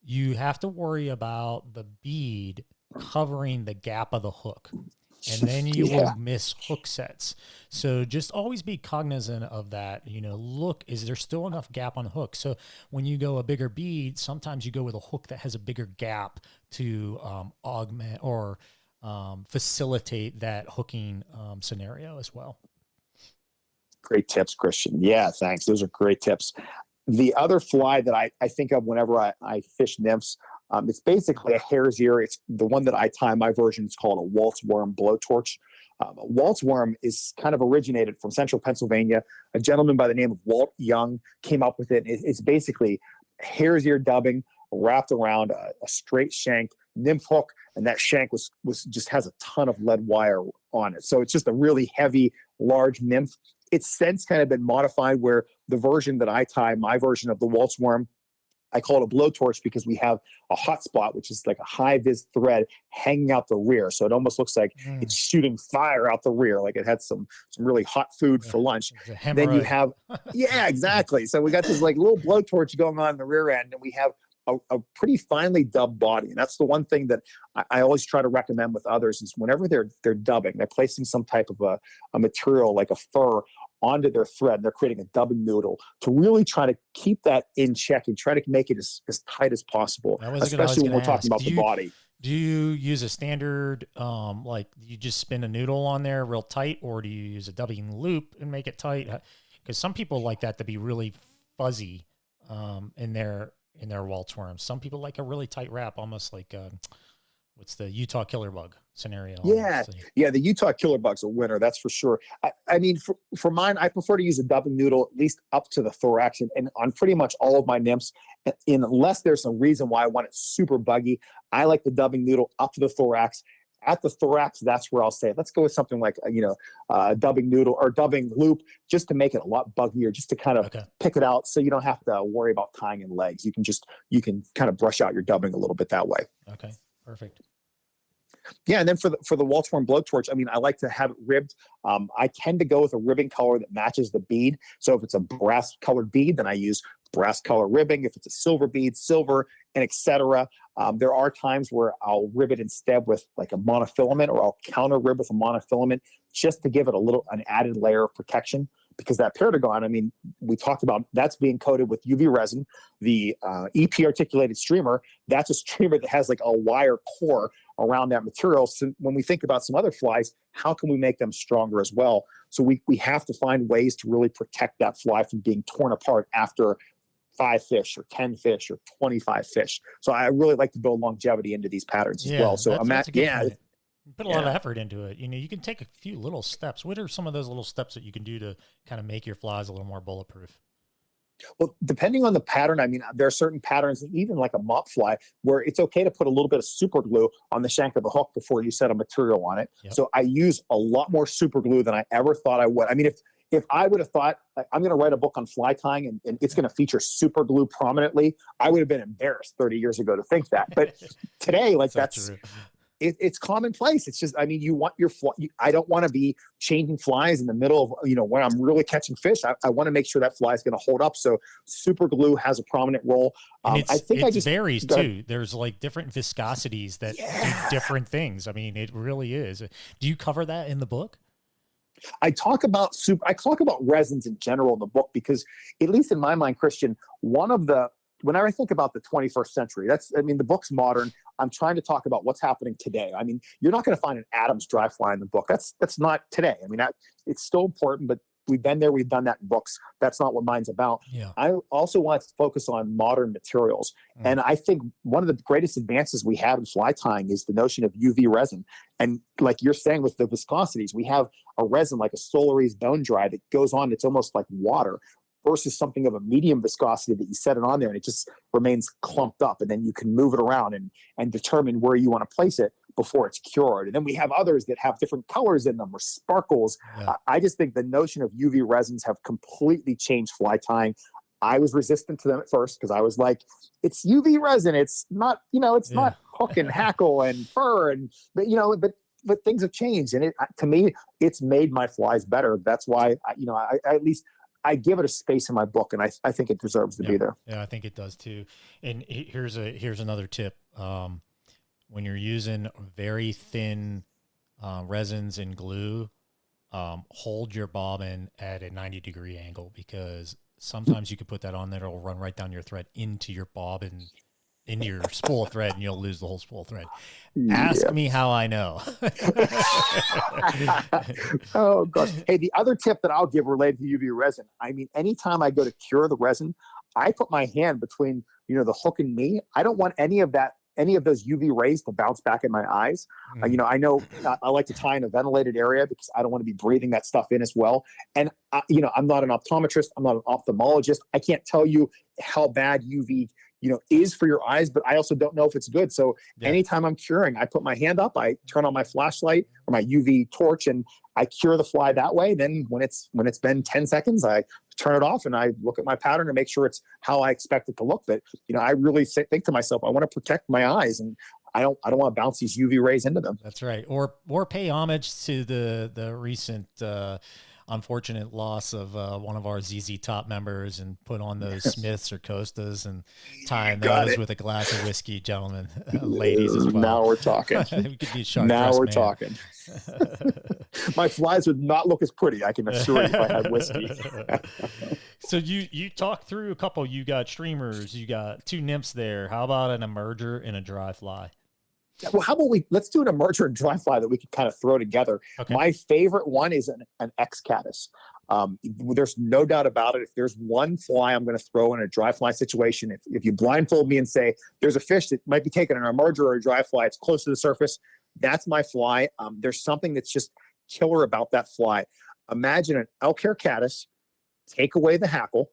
you have to worry about the bead covering the gap of the hook, and then you will miss hook sets. So just always be cognizant of that. Look, is there still enough gap on the hook? So when you go a bigger bead, sometimes you go with a hook that has a bigger gap to augment or facilitate that hooking scenario as well. Great tips, Christian. Yeah, thanks. Those are great tips. The other fly that I think of whenever I fish nymphs, it's basically a hare's ear. It's the one that I tie. My version is called a waltz worm blowtorch. A waltz worm is kind of originated from central Pennsylvania. A gentleman by the name of Walt Young came up with it. It's basically hare's ear dubbing wrapped around a straight shank nymph hook, and that shank was just has a ton of lead wire on it. So it's just a really heavy, large nymph. It's since kind of been modified where the version that I tie, my version of the waltz worm, I call it a blowtorch because we have a hot spot, which is like a high vis thread hanging out the rear. So it almost looks like it's shooting fire out the rear, like it had some really hot food for lunch. Then you have, yeah, exactly. So we got this little blowtorch going on in the rear end, and we have a pretty finely dubbed body. And that's the one thing that I always try to recommend with others is whenever they're dubbing, they're placing some type of a material like a fur onto their thread. They're creating a dubbing noodle to really try to keep that in check and try to make it as tight as possible, especially when we're talking about the body. Do you use a standard, you just spin a noodle on there real tight, or do you use a dubbing loop and make it tight? Because some people like that to be really fuzzy. in their Waltz worms. Some people like a really tight wrap, almost like what's the Utah killer bug scenario? Yeah, yeah, the Utah killer bug's a winner, that's for sure. I mean, for mine, I prefer to use a dubbing noodle at least up to the thorax, and on pretty much all of my nymphs, unless there's some reason why I want it super buggy, I like the dubbing noodle up to the thorax. At the thorax, that's where I'll say, let's go with something like, dubbing noodle or dubbing loop, just to make it a lot buggier, just to kind of pick it out, so you don't have to worry about tying in legs. You can kind of brush out your dubbing a little bit that way. Okay, perfect. Yeah, and then for the Waltz worm blowtorch, I mean, I like to have it ribbed. I tend to go with a ribbing color that matches the bead. So if it's a brass colored bead, then I use brass color ribbing. If it's a silver bead, silver, and etc. There are times where I'll rib it instead with like a monofilament, or I'll counter rib with a monofilament, just to give it an added layer of protection. Because that Perdigon, I mean, we talked about that's being coated with UV resin. The EP articulated streamer, that's a streamer that has like a wire core around that material. So when we think about some other flies, how can we make them stronger as well? So we have to find ways to really protect that fly from being torn apart after 5 fish or 10 fish or 25 fish. So I really like to build longevity into these patterns as well. So put a lot of effort into it. You can take a few little steps. What are some of those little steps that you can do to kind of make your flies a little more bulletproof? Well, depending on the pattern, I mean, there are certain patterns, even like a mop fly, where it's okay to put a little bit of super glue on the shank of the hook before you set a material on it. Yep. So I use a lot more super glue than I ever thought I would. I mean, if I would have thought, like, I'm going to write a book on fly tying and it's going to feature super glue prominently, I would have been embarrassed 30 years ago to think that. But today, like that's it's commonplace. It's just, I mean, you want your fly. I don't want to be changing flies in the middle of, when I'm really catching fish. I want to make sure that fly is going to hold up. So super glue has a prominent role. I think it varies too. There's like different viscosities that do different things. I mean, it really is. Do you cover that in the book? I talk about resins in general in the book, because at least in my mind, Christian, whenever I think about the 21st century, the book's modern. I'm trying to talk about what's happening today. I mean, you're not going to find an Adams dry fly in the book. That's not today. I mean, it's still important, but we've been there, we've done that in books. That's not what mine's about. Yeah. I also want to focus on modern materials. And I think one of the greatest advances we have in fly tying is the notion of UV resin. And like you're saying with the viscosities, we have a resin like a Solaris Bone Dry that goes on, it's almost like water, versus something of a medium viscosity that you set it on there and it just remains clumped up, and then you can move it around and determine where you want to place it before it's cured. And then we have others that have different colors in them or sparkles. Yeah. I just think the notion of UV resins have completely changed fly tying. I was resistant to them at first because I was like, it's UV resin. It's not, it's not hook and hackle and fur but things have changed, and to me, it's made my flies better. That's why I at least I give it a space in my book, and I think it deserves to be there. Yeah, I think it does too. And here's another tip. When you're using very thin resins and glue, hold your bobbin at a 90-degree angle, because sometimes you could put that on there, it'll run right down your thread into your bobbin, into your spool of thread, and you'll lose the whole spool of thread. Ask me how I know. Oh, gosh. Hey, the other tip that I'll give related to UV resin, I mean, anytime I go to cure the resin, I put my hand between, the hook and me. I don't want any of those UV rays to bounce back in my eyes. I know I like to tie in a ventilated area because I don't want to be breathing that stuff in as well. And, I'm not an optometrist. I'm not an ophthalmologist. I can't tell you how bad UV is for your eyes, but I also don't know if it's good. So anytime I'm curing, I put my hand up, I turn on my flashlight or my UV torch, and I cure the fly that way. Then when it's been 10 seconds, I turn it off and I look at my pattern and make sure it's how I expect it to look. But, I really think to myself, I want to protect my eyes, and I don't want to bounce these UV rays into them. That's right. Or pay homage to the recent, unfortunate loss of one of our ZZ Top members, and put on those Smiths or Costas and tie those with a glass of whiskey, gentlemen, ladies as well. Now we're talking. We could be sharp. Now we're talking. My flies would not look as pretty, I can assure you, if I had whiskey. So you talked through a couple. You got streamers, you got 2 nymphs there. How about an emerger and a dry fly? Well, how about let's do an emerger and dry fly that we could kind of throw together. Okay. My favorite one is an X caddis. There's no doubt about it. If there's one fly I'm going to throw in a dry fly situation, if you blindfold me and say there's a fish that might be taking an emerger or a dry fly, it's close to the surface, that's my fly. There's something that's just killer about that fly. Imagine an elk hair caddis, take away the hackle,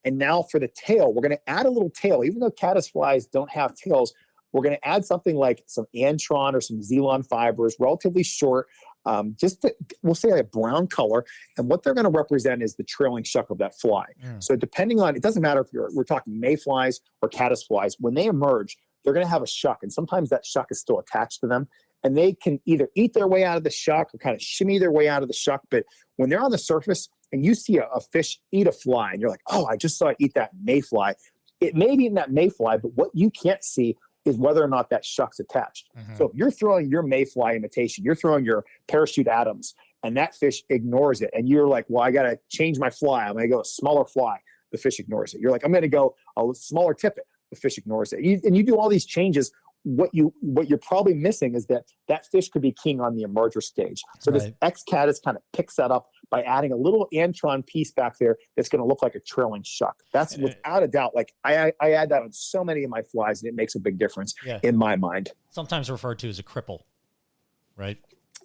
and now for the tail, we're going to add a little tail. Even though caddis flies don't have tails, we're going to add something like some antron or some Zelon fibers, relatively short, we'll say a brown color. And what they're going to represent is the trailing shuck of that fly. So depending on, it doesn't matter if we're talking mayflies or caddis flies, when they emerge, they're going to have a shuck. And sometimes that shuck is still attached to them. And they can either eat their way out of the shuck or kind of shimmy their way out of the shuck. But when they're on the surface and you see a fish eat a fly and you're like, oh, I just saw it eat that mayfly. It may be in that mayfly, but what you can't see is whether or not that shuck's attached. So if you're throwing your mayfly imitation, you're throwing your parachute Adams, and that fish ignores it, and you're like, well, I got to change my fly. I'm going to go a smaller fly. The fish ignores it. You're like, I'm going to go a smaller tippet. The fish ignores it. And you do all these changes. What you're probably missing is that fish could be king on the emerger stage. So this X-Caddis kind of picks that up by adding a little antron piece back there that's going to look like a trailing shuck. That's without a doubt. Like I add that on so many of my flies, and it makes a big difference in my mind. Sometimes referred to as a cripple, right?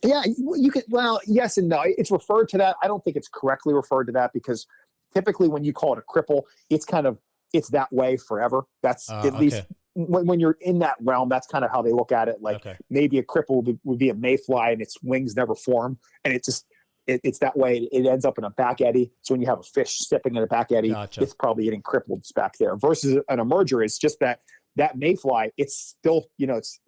Yeah, you could. Well, yes and no. It's referred to that. I don't think it's correctly referred to that, because typically when you call it a cripple, it's that way forever. That's at least when you're in that realm, that's kind of how they look at it. Like maybe a cripple would be a mayfly and its wings never form. And it's that way. It ends up in a back eddy. So when you have a fish sipping in a back eddy, it's probably getting crippled back there. Versus an emerger, it's just that mayfly, it's still,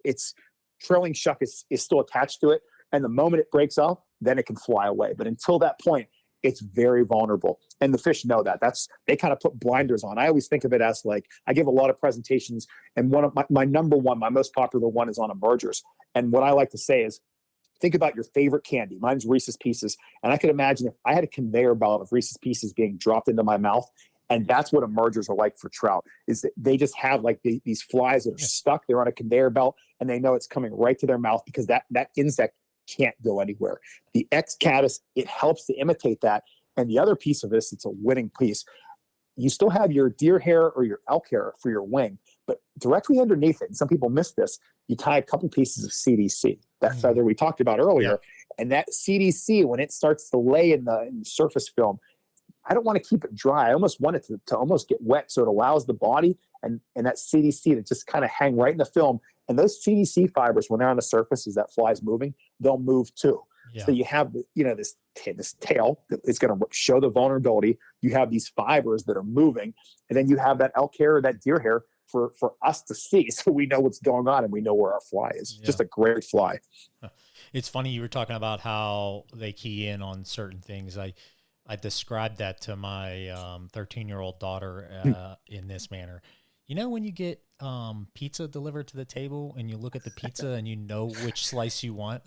it's trailing shuck is still attached to it. And the moment it breaks off, then it can fly away. But until that point, it's very vulnerable. And the fish know that. They kind of put blinders on. I always think of it as like, I give a lot of presentations, and one of my number one, my most popular one is on emergers. And what I like to say is, think about your favorite candy. Mine's Reese's Pieces. And I could imagine if I had a conveyor belt of Reese's Pieces being dropped into my mouth, and that's what emergers are like for trout, is that they just have like these flies that are stuck. They're on a conveyor belt, and they know it's coming right to their mouth, because that insect can't go anywhere. The X-Caddis, it helps to imitate that. And the other piece of this, it's a winning piece. You still have your deer hair or your elk hair for your wing, but directly underneath it, and some people miss this, you tie a couple pieces of CDC, that feather we talked about earlier. And that CDC, when it starts to lay in the surface film, I don't want to keep it dry. I almost want it to almost get wet, so it allows the body and that CDC to just kind of hang right in the film. And those CDC fibers, when they're on the surface, as that fly's moving, they'll move too. So you have, this tail that is going to show the vulnerability. You have these fibers that are moving, and then you have that elk hair or that deer hair for us to see, so we know what's going on and we know where our fly is. Just a great fly. It's funny you were talking about how they key in on certain things. I described that to my 13-year-old daughter in this manner. When you get pizza delivered to the table and you look at the pizza and you know which slice you want,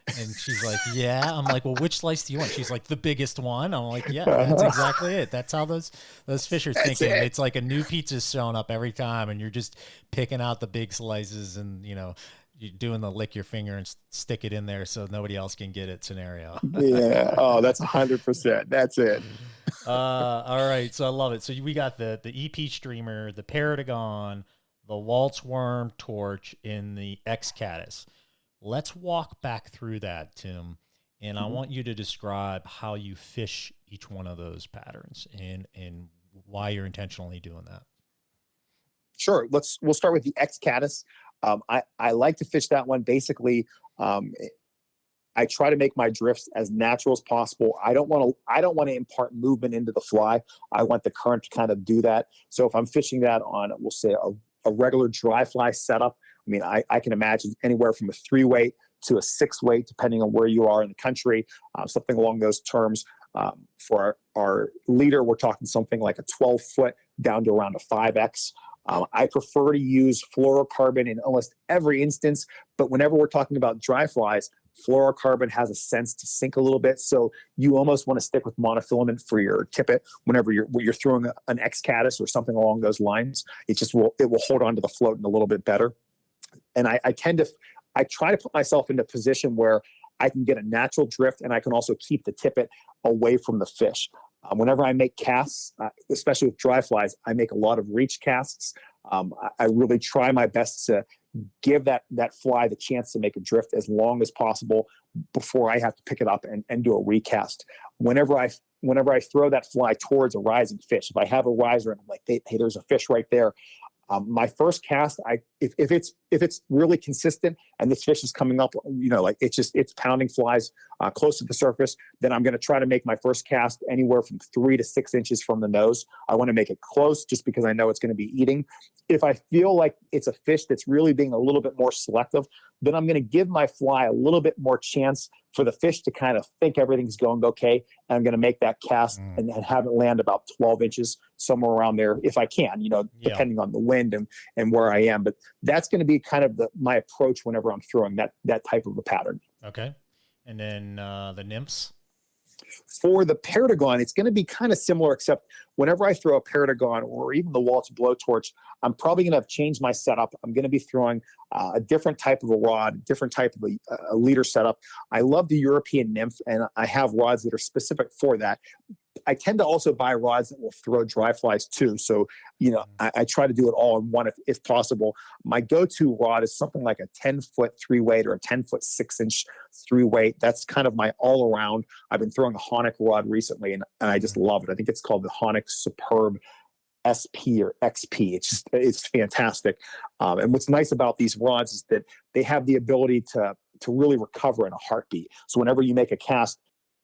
and she's like, yeah. I'm like, well, which slice do you want? She's like, the biggest one. I'm like, yeah, that's exactly it. That's how those fish are thinking. It's like a new pizza's showing up every time, and you're just picking out the big slices, and you're doing the lick your finger and stick it in there so nobody else can get it scenario. Yeah. Oh, that's 100%. That's it. All right. So I love it. So we got the EP streamer, the Paratagon, the Waltz worm torch, in the X-Caddis. Let's walk back through that, Tim. And I want you to describe how you fish each one of those patterns and why you're intentionally doing that. Sure. We'll start with the X-Caddis. I like to fish that one. Basically, I try to make my drifts as natural as possible. I don't want to impart movement into the fly. I want the current to kind of do that. So if I'm fishing that on, we'll say a regular dry fly setup, I mean, I can imagine anywhere from a 3-weight to a 6-weight, depending on where you are in the country, something along those terms. For our leader, we're talking something like a 12-foot down to around a 5X. I prefer to use fluorocarbon in almost every instance, but whenever we're talking about dry flies, fluorocarbon has a sense to sink a little bit. So you almost want to stick with monofilament for your tippet whenever you're throwing an X-Caddis or something along those lines. It will hold on to the float a little bit better. And I try to put myself into a position where I can get a natural drift, and I can also keep the tippet away from the fish. Whenever I make casts, especially with dry flies, I make a lot of reach casts. I really try my best to give that fly the chance to make a drift as long as possible before I have to pick it up and do a recast. Whenever I throw that fly towards a rising fish, if I have a riser and I'm like, hey, there's a fish right there, my first cast, if it's really consistent and this fish is coming up, like it's pounding flies close to the surface, then I'm going to try to make my first cast anywhere from 3 to 6 inches from the nose. I want to make it close just because I know it's going to be eating. If I feel like it's a fish that's really being a little bit more selective, then I'm going to give my fly a little bit more chance for the fish to kind of think everything's going okay. And I'm going to make that cast and have it land about 12 inches, somewhere around there, if I can, depending on the wind and where I am. But that's going to be kind of my approach whenever I'm throwing that type of a pattern. Okay. And then the nymphs? For the Paratagon, it's going to be kind of similar, except whenever I throw a Paratagon or even the Waltz blowtorch, I'm probably going to have changed my setup. I'm going to be throwing a different type of a rod, different type of a leader setup. I love the European nymph, and I have rods that are specific for that. I tend to also buy rods that will throw dry flies too. So, I try to do it all in one if possible. My go-to rod is something like a 10-foot 3-weight or a 10-foot 6-inch 3-weight. That's kind of my all-around. I've been throwing a Honik rod recently, and I just love it. I think it's called the Honik Superb SP or XP. It's fantastic. And what's nice about these rods is that they have the ability to really recover in a heartbeat. So whenever you make a cast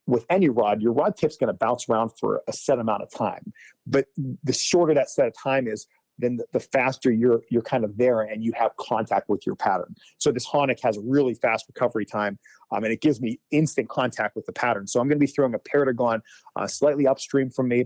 with any rod, your rod tip's going to bounce around for a set amount of time. But the shorter that set of time is, then the faster you're kind of there and you have contact with your pattern. So this Honik has really fast recovery time, and it gives me instant contact with the pattern. So I'm going to be throwing a Paratagon slightly upstream from me.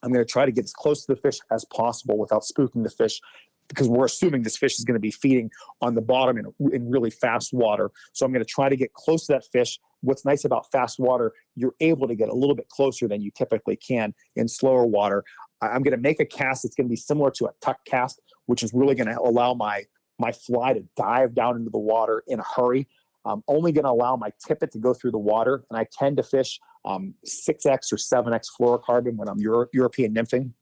I'm going to try to get as close to the fish as possible without spooking the fish, because we're assuming this fish is going to be feeding on the bottom in really fast water. So I'm going to try to get close to that fish. What's nice about fast water, you're able to get a little bit closer than you typically can in slower water. I'm going to make a cast that's going to be similar to a tuck cast, which is really going to allow my fly to dive down into the water in a hurry. I'm only going to allow my tippet to go through the water, and I tend to fish 6X or 7X fluorocarbon when I'm European nymphing.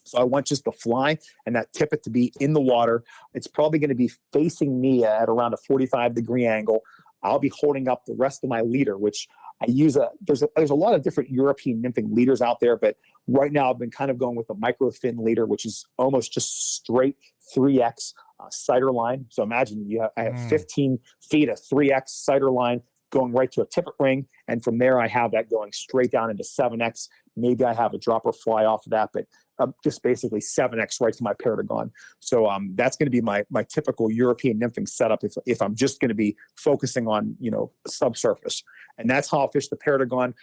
So I want just the fly and that tippet to be in the water. It's probably going to be facing me at around a 45-degree angle. I'll be holding up the rest of my leader, which I use there's a lot of different European nymphing leaders out there, but right now I've been kind of going with a micro fin leader, which is almost just straight 3X cider line. So imagine I have 15 feet of 3X cider line going right to a tippet ring, and from there I have that going straight down into 7X. Maybe I have a dropper fly off of that, but just basically 7X right to my Paratagon. So that's going to be my typical European nymphing setup if I'm just going to be focusing on, subsurface. And that's how I'll fish the Paratagon.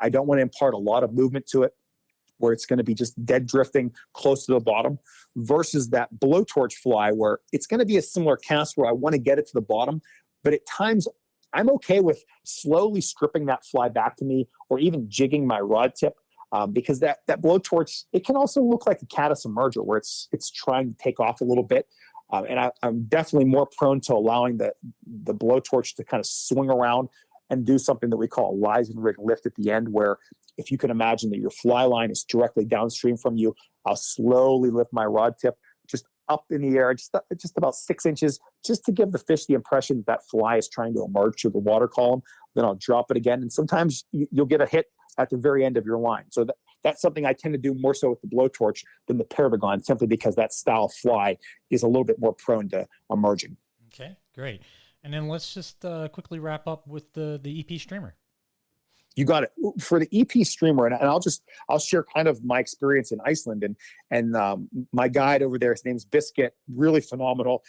I don't want to impart a lot of movement to it, where it's going to be just dead drifting close to the bottom, versus that blowtorch fly where it's going to be a similar cast where I want to get it to the bottom, but at times I'm okay with slowly stripping that fly back to me, or even jigging my rod tip. Because that blowtorch, it can also look like a caddis emerger where it's trying to take off a little bit. And I'm definitely more prone to allowing the blowtorch to kind of swing around and do something that we call a Lysen rig lift at the end, where if you can imagine that your fly line is directly downstream from you, I'll slowly lift my rod tip just up in the air, just about 6 inches, just to give the fish the impression that fly is trying to emerge through the water column. Then I'll drop it again. And sometimes you'll get a hit at the very end of your line. So that's something I tend to do more so with the blowtorch than the Paratagon, simply because that style of fly is a little bit more prone to emerging. Okay, great. And then let's just quickly wrap up with the EP streamer. You got it. For the EP streamer, and I'll share kind of my experience in Iceland, and my guide over there, his name's Biscuit, really phenomenal.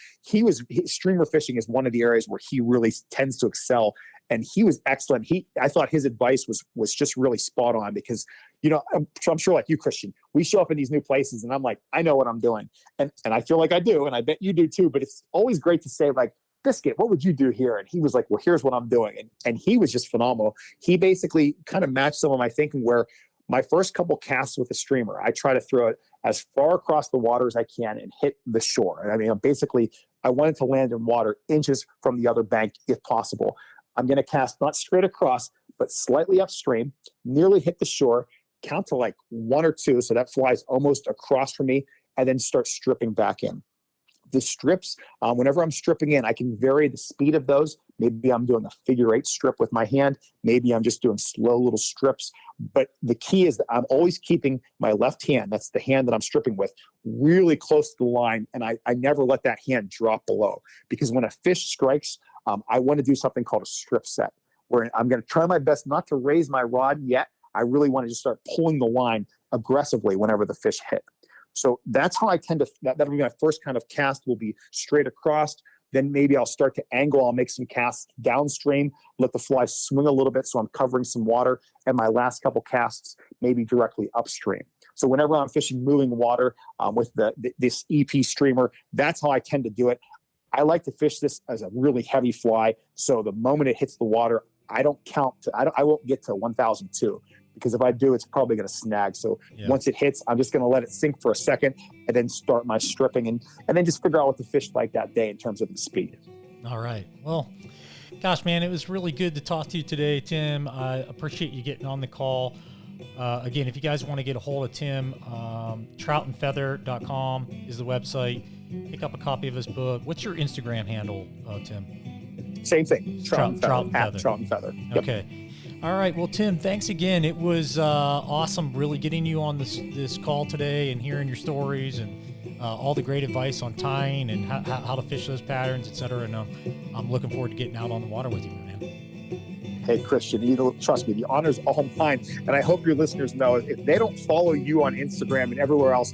Streamer fishing is one of the areas where he really tends to excel, and he was excellent. I thought his advice was just really spot on, because I'm sure like you, Christian, we show up in these new places and I'm like, I know what I'm doing, and I feel like I do, and I bet you do too. But it's always great to say, like, Biscuit, what would you do here? And he was like, well, here's what I'm doing. And he was just phenomenal. He basically kind of matched some of my thinking, where my first couple casts with a streamer, I try to throw it as far across the water as I can and hit the shore. And I mean, basically, I wanted to land in water inches from the other bank if possible. I'm going to cast not straight across, but slightly upstream, nearly hit the shore, count to like 1 or 2. So that flies almost across from me, and then start stripping back in. The strips, whenever I'm stripping in, I can vary the speed of those. Maybe I'm doing a figure 8 strip with my hand. Maybe I'm just doing slow little strips. But the key is that I'm always keeping my left hand, that's the hand that I'm stripping with, really close to the line. And I never let that hand drop below. Because when a fish strikes, I want to do something called a strip set, where I'm going to try my best not to raise my rod yet. I really want to just start pulling the line aggressively whenever the fish hit. So that's how I tend to, that'll be my first kind of cast, will be straight across. Then maybe I'll start to angle. I'll make some casts downstream, let the fly swing a little bit so I'm covering some water. And my last couple casts, maybe directly upstream. So whenever I'm fishing moving water with this EP streamer, that's how I tend to do it. I like to fish this as a really heavy fly. So the moment it hits the water, I don't count to, I won't get to 1,002. Because if I do, it's probably going to snag. So once it hits, I'm just going to let it sink for a second and then start my stripping and then just figure out what the fish like that day in terms of the speed. All right. Well, gosh, man, it was really good to talk to you today, Tim. I appreciate you getting on the call. Again, if you guys want to get a hold of Tim, troutandfeather.com is the website. Pick up a copy of his book. What's your Instagram handle, Tim? Same thing. Trout and Feather. Trout and Feather. Yep. Okay. All right. Well, Tim, thanks again. It was awesome really getting you on this call today and hearing your stories and all the great advice on tying and how to fish those patterns, et cetera. And I'm looking forward to getting out on the water with you, man. Hey, Christian, trust me, the honor's all mine. And I hope your listeners know, if they don't follow you on Instagram and everywhere else,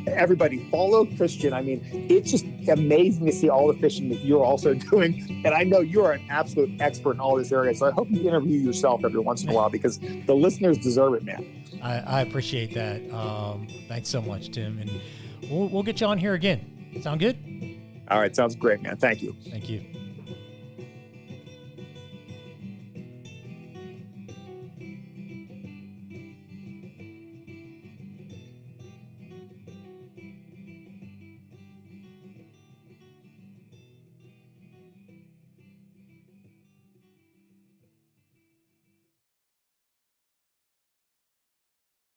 everybody follow Christian. I mean, it's just amazing to see all the fishing that you're also doing. And I know you are an absolute expert in all this area. So I hope you interview yourself every once in a while because the listeners deserve it, man. I appreciate that. Thanks so much, Tim. And we'll get you on here again. Sound good? All right. Sounds great, man. Thank you. Thank you.